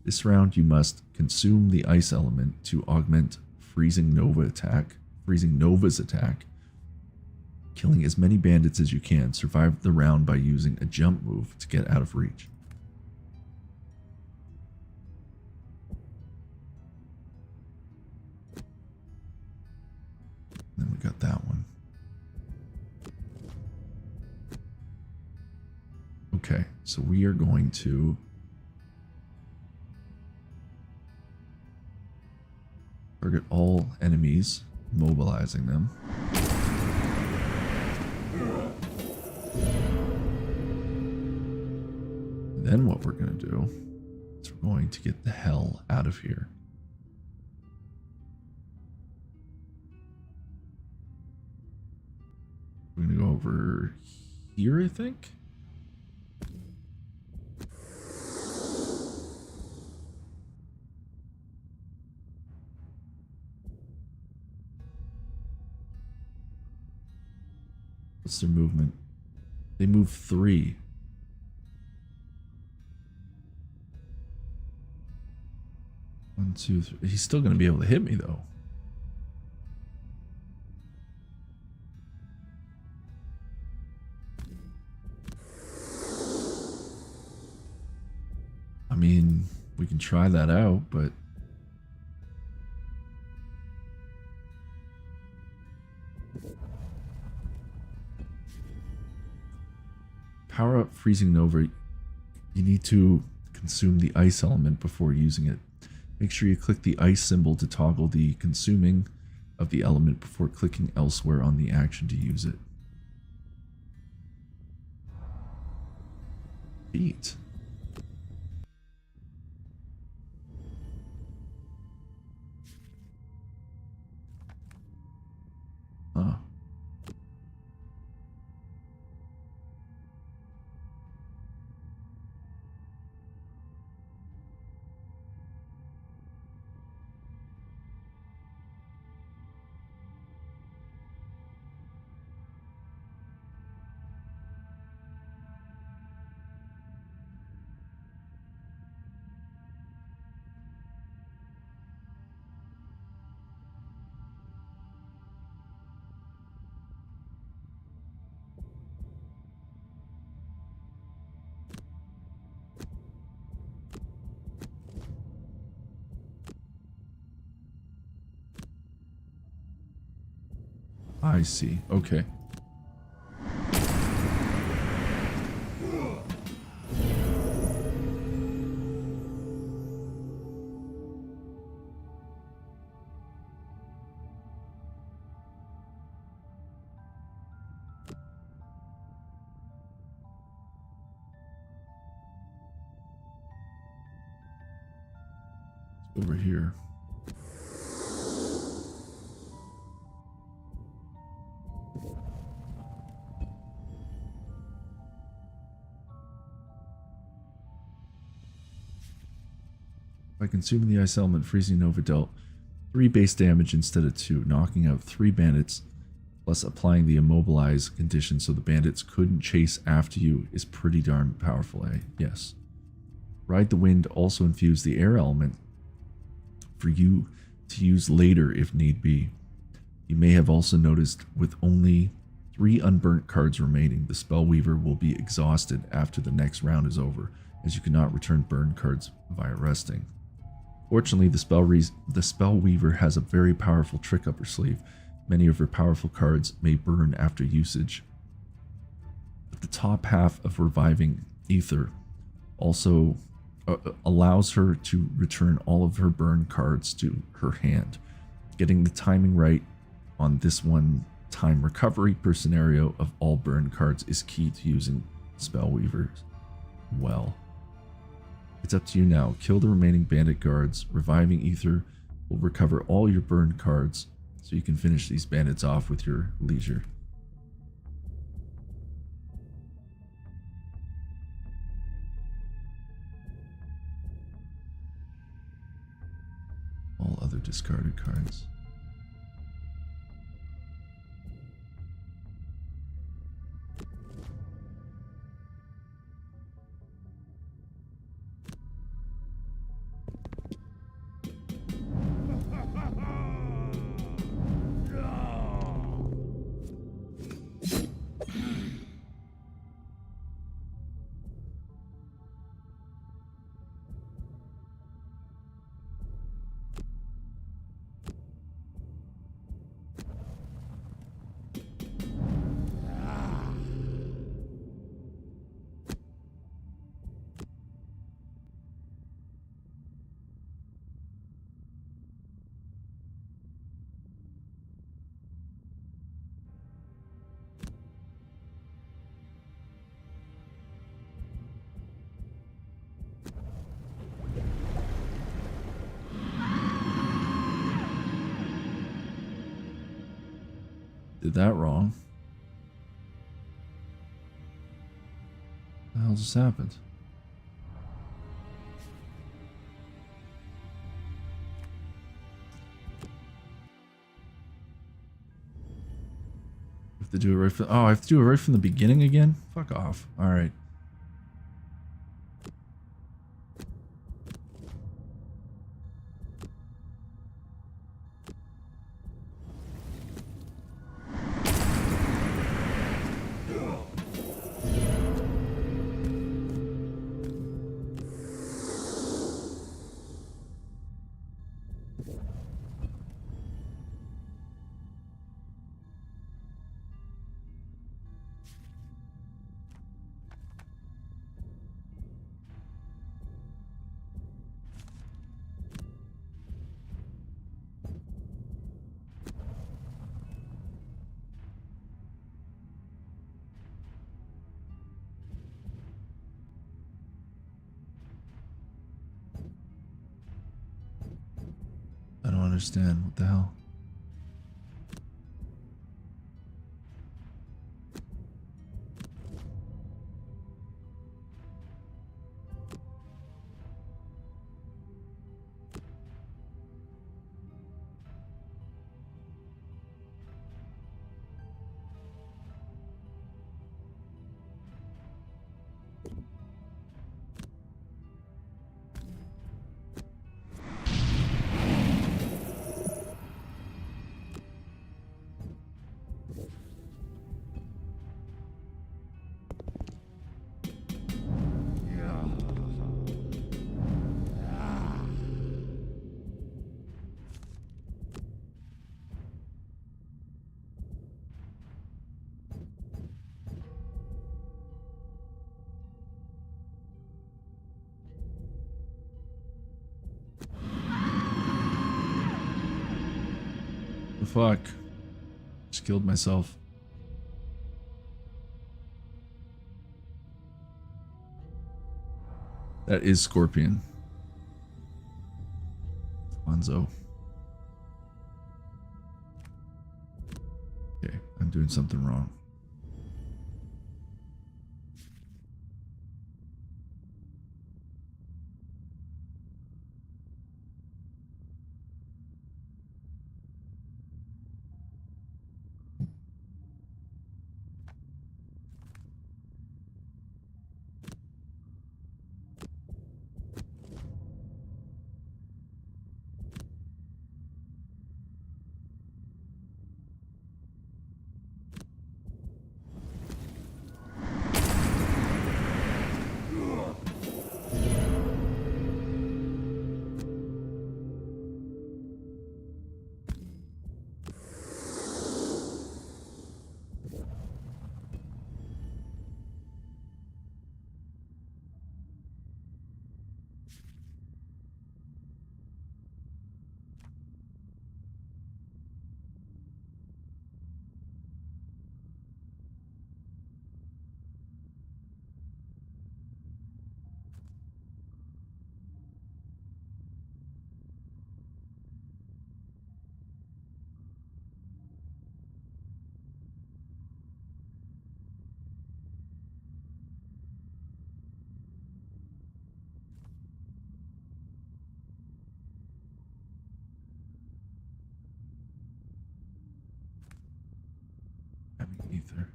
A: This round you must consume the ice element to augment Freezing Nova's attack, killing as many bandits as you can. Survive the round by using a jump move to get out of reach. Then we got that one. Okay, so we are going to target all enemies, mobilizing them. Then what we're going to do is we're going to get the hell out of here. We're going to go over here, I think. What's their movement? They move 3. One, two, three. He's still going to be able to hit me, though. I mean, we can try that out, but power up Freezing Nova, you need to consume the ice element before using it. Make sure you click the ice symbol to toggle the consuming of the element before clicking elsewhere on the action to use it. Beat. Huh. I see. Okay. It's over here. By consuming the ice element, Freezing Nova dealt 3 base damage instead of 2, knocking out 3 bandits, plus applying the immobilize condition so the bandits couldn't chase after you is pretty darn powerful, eh? Yes. Ride the Wind also infused the air element for you to use later if need be. You may have also noticed with only 3 unburnt cards remaining, the Spellweaver will be exhausted after the next round is over, as you cannot return burn cards via resting. Fortunately, the Spellweaver has a very powerful trick up her sleeve. Many of her powerful cards may burn after usage. But the top half of Reviving Ether also allows her to return all of her burn cards to her hand. Getting the timing right on this one time recovery per scenario of all burn cards is key to using Spellweavers well. It's up to you now. Kill the remaining bandit guards. Reviving Ether will recover all your burn cards so you can finish these bandits off with your leisure. All other discarded cards. Did that wrong. What the hell just happened? I have to do it right from, oh, I have to do it right from the beginning again? Fuck off. Alright. I don't understand. What the hell? The fuck? Just killed myself. That is Scorpion. Hanzo. Okay, I'm doing something wrong. Ether.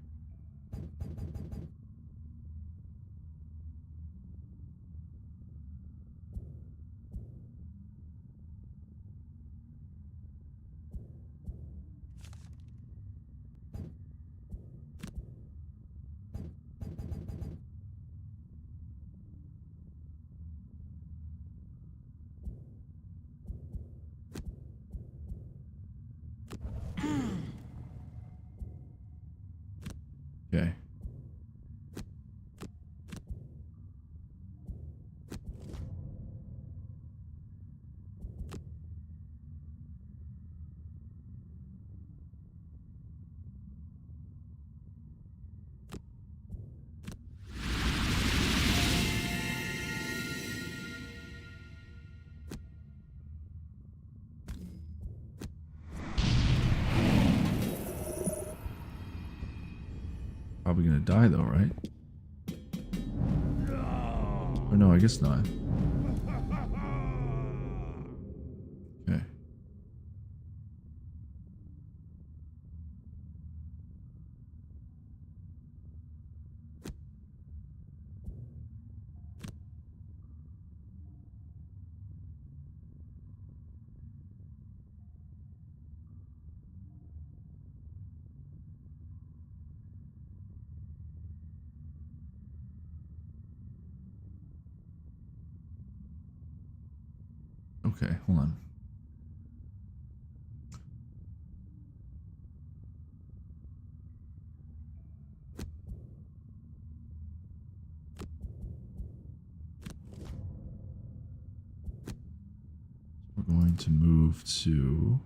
A: Okay. Probably gonna die though, right? Or no, I guess not. Okay. Okay, hold on. We're going to move to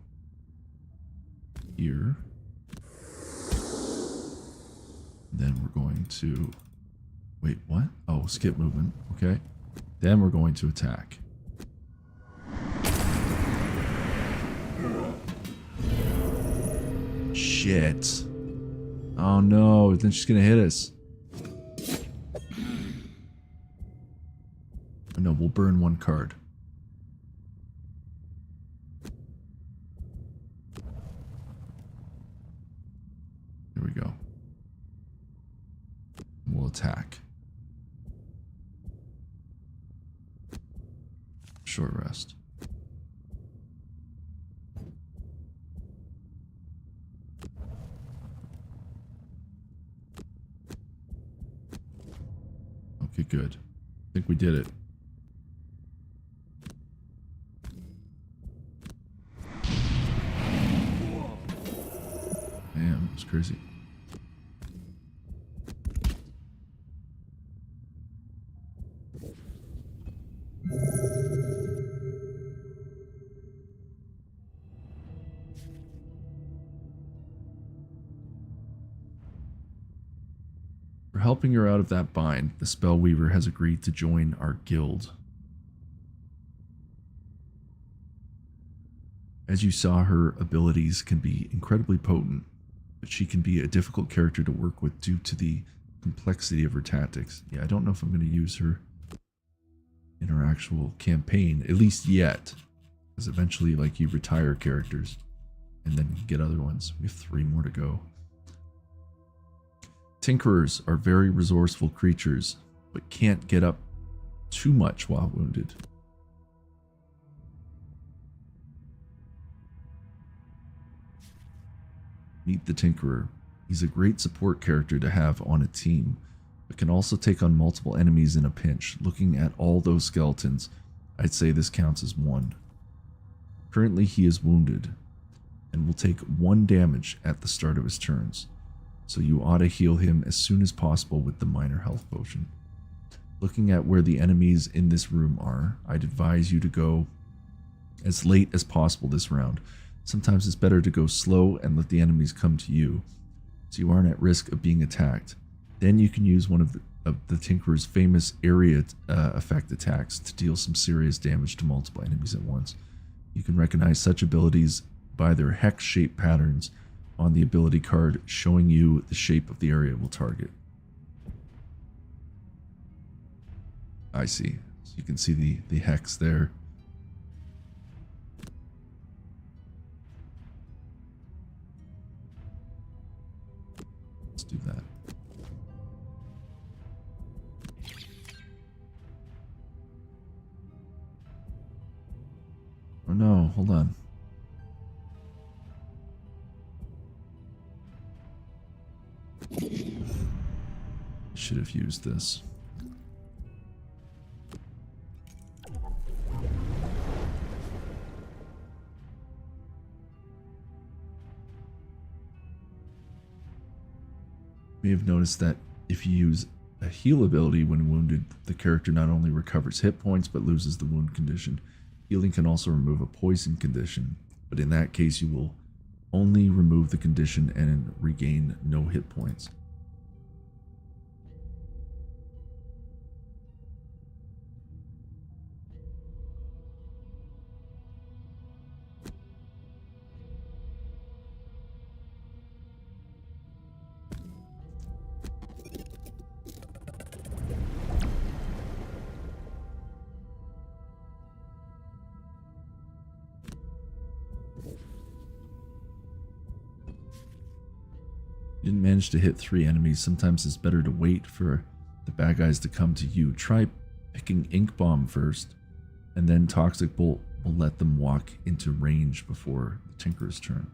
A: here. Then we're going to... Wait, what? Oh, skip movement. Okay. Then we're going to attack. Shit. Oh no, then she's gonna hit us. No, we'll burn one card. Here we go. We'll attack. Short rest. Okay, good. I think we did it. Damn, it's crazy. For helping her out of that bind, the Spellweaver has agreed to join our guild. As you saw, her abilities can be incredibly potent, but she can be a difficult character to work with due to the complexity of her tactics. Yeah, I don't know if I'm going to use her in our actual campaign, at least yet. Because eventually, like, you retire characters and then you get other ones. We have 3 more to go. Tinkerers are very resourceful creatures, but can't get up too much while wounded. Meet the Tinkerer. He's a great support character to have on a team, but can also take on multiple enemies in a pinch. Looking at all those skeletons, I'd say this counts as 1. Currently he is wounded, and will take 1 damage at the start of his turns, so you ought to heal him as soon as possible with the minor health potion. Looking at where the enemies in this room are, I'd advise you to go as late as possible this round. Sometimes it's better to go slow and let the enemies come to you, so you aren't at risk of being attacked. Then you can use one of the Tinkerer's famous area effect attacks to deal some serious damage to multiple enemies at once. You can recognize such abilities by their hex-shaped patterns on the ability card, showing you the shape of the area it will target. I see. So you can see the hex there. Let's do that. Oh no, hold on. Should have used this. You may have noticed that if you use a heal ability when wounded, the character not only recovers hit points but loses the wound condition. Healing can also remove a poison condition, but in that case you will only remove the condition and regain no hit points. You didn't manage to hit 3 enemies. Sometimes it's better to wait for the bad guys to come to you. Try picking Ink Bomb first, and then Toxic Bolt will let them walk into range before the Tinker's turn.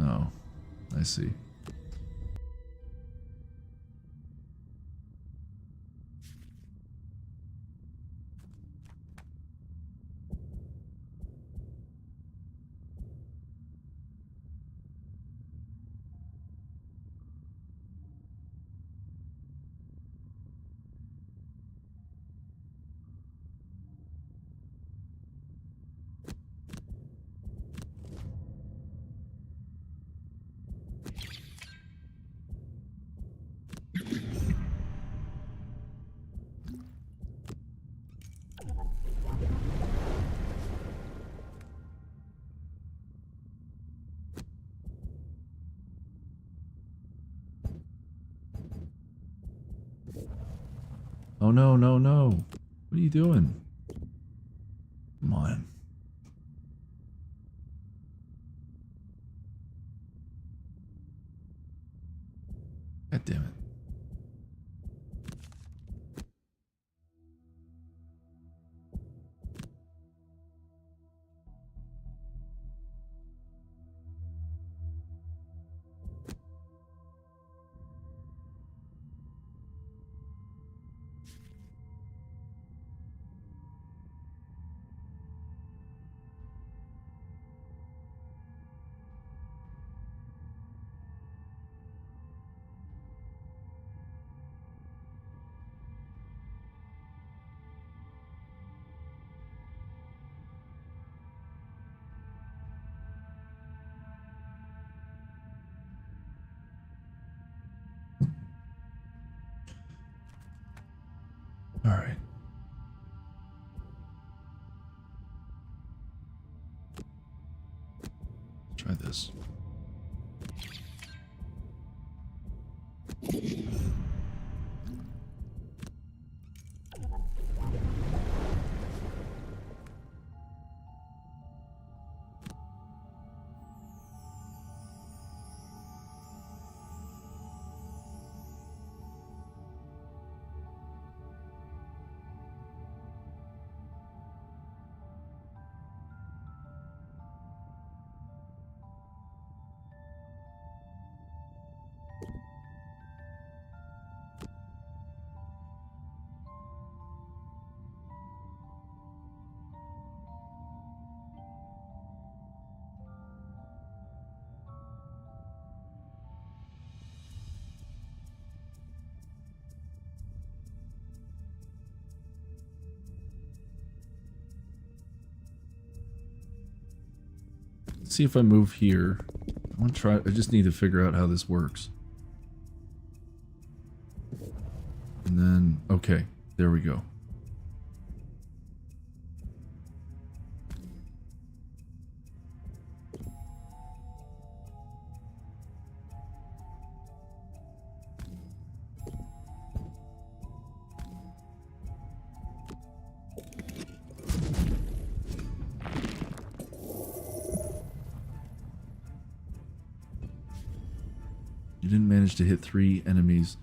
A: Oh, I see. Oh no, no, no. What are you doing? Come on. God damn it. All right. Try this. Let's see if I move here. I want to try. I just need to figure out how this works. And then, okay, there we go. You didn't manage to hit 3 enemies.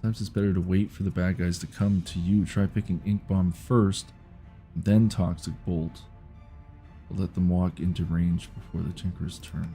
A: Sometimes it's better to wait for the bad guys to come to you. Try picking Ink Bomb first, then Toxic Bolt. But let them walk into range before the Tinker's turn.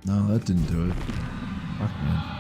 A: No, that didn't do it. Fuck, man.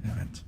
A: Damn it.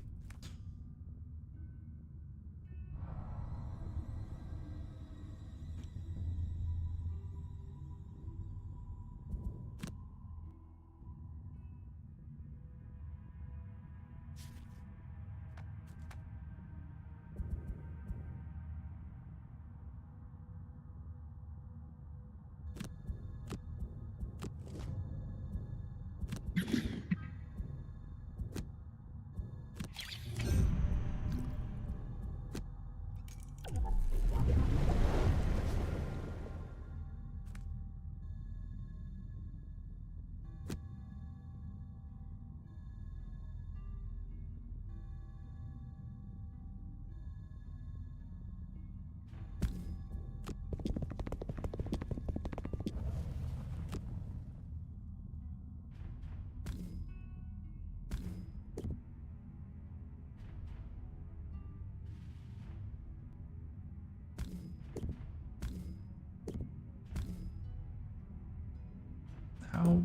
A: How?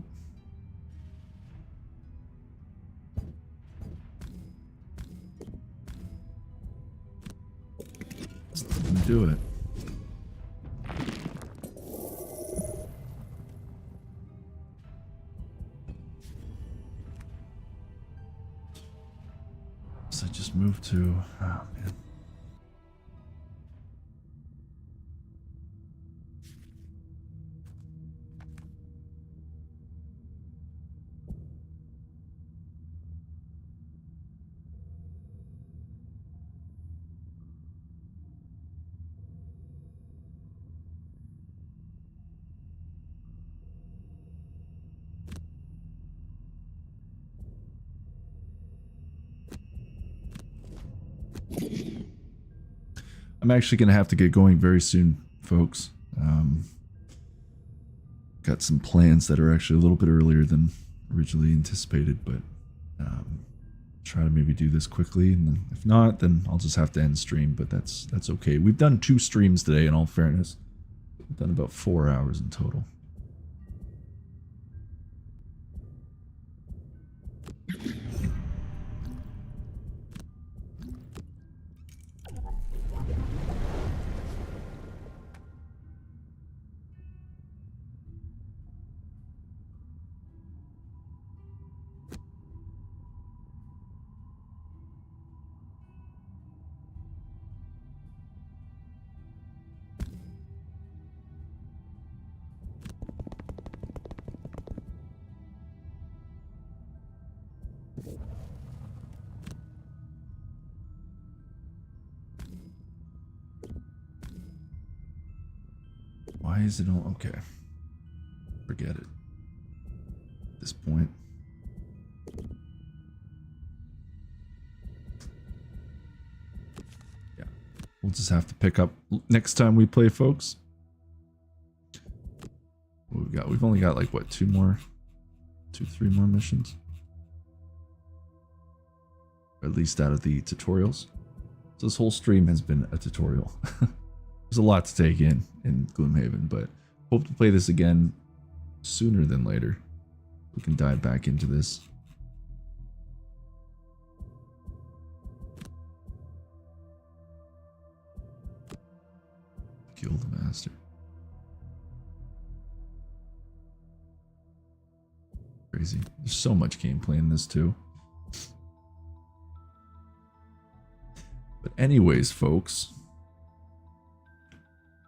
A: Just didn't do it. So I just moved to, oh man. I'm actually going to have to get going very soon, folks. Got some plans that are actually a little bit earlier than originally anticipated, but try to maybe do this quickly, and then if not, then I'll just have to end stream, but that's okay. We've done 2 streams today, in all fairness. We've done about 4 hours in total. Why is it all okay? Forget it. At this point. Yeah. We'll just have to pick up next time we play, folks. What we got? We've only got like what, 3 more missions? Or at least out of the tutorials. So this whole stream has been a tutorial. There's a lot to take in Gloomhaven, but hope to play this again sooner than later. We can dive back into this. Guildmaster. Crazy. There's so much gameplay in this too. But anyways, folks,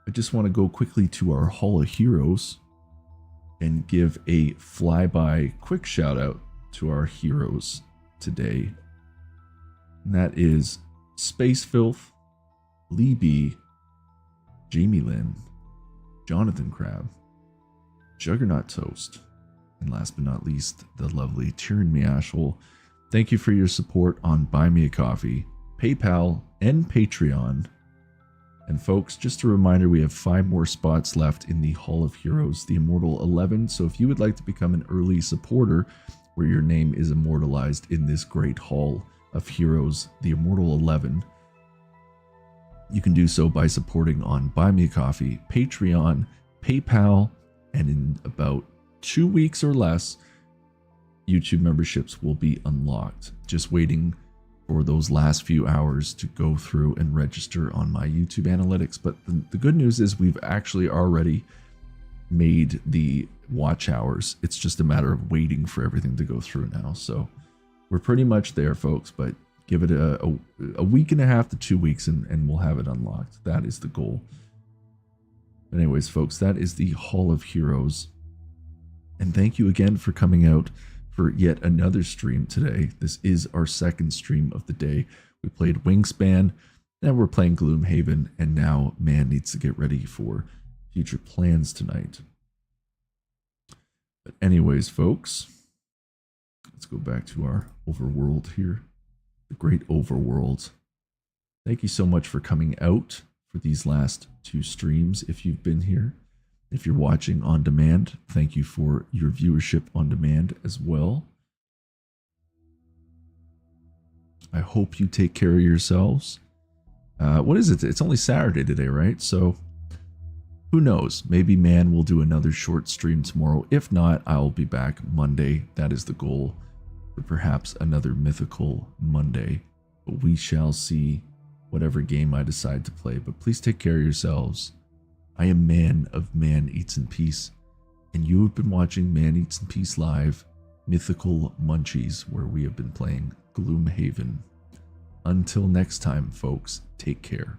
A: I just want to go quickly to our Hall of Heroes and give a flyby quick shout out to our heroes today. And that is Space Filth, Lee B, Jamie Lynn, Jonathan Crab, Juggernaut Toast, and last but not least, the lovely Tyrion Miashwell. Thank you for your support on Buy Me a Coffee, PayPal, and Patreon. And folks, just a reminder, we have 5 more spots left in the Hall of Heroes, the Immortal 11. So if you would like to become an early supporter where your name is immortalized in this great Hall of Heroes, the Immortal 11, you can do so by supporting on Buy Me a Coffee, Patreon, PayPal, and in about 2 weeks or less, YouTube memberships will be unlocked. Just waiting for those last few hours to go through and register on my YouTube analytics. But the good news is we've actually already made the watch hours. It's just a matter of waiting for everything to go through now. So we're pretty much there, folks, but give it a week and a half to 2 weeks and we'll have it unlocked. That is the goal. Anyways, folks, that is the Hall of Heroes. And thank you again for coming out for yet another stream today. This is our second stream of the day. We played Wingspan, now we're playing Gloomhaven, and now man needs to get ready for future plans tonight. But anyways, folks, let's go back to our overworld here. The great overworld. Thank you so much for coming out for these last 2 streams if you've been here. If you're watching on demand, thank you for your viewership on demand as well. I hope you take care of yourselves. What is it? It's only Saturday today, right? So who knows? Maybe man will do another short stream tomorrow. If not, I'll be back Monday. That is the goal for perhaps another Mythical Monday. But we shall see whatever game I decide to play. But please take care of yourselves. I am Man of Man Eats in Peace, and you have been watching Man Eats in Peace Live, Mythical Munchies, where we have been playing Gloomhaven. Until next time, folks, take care.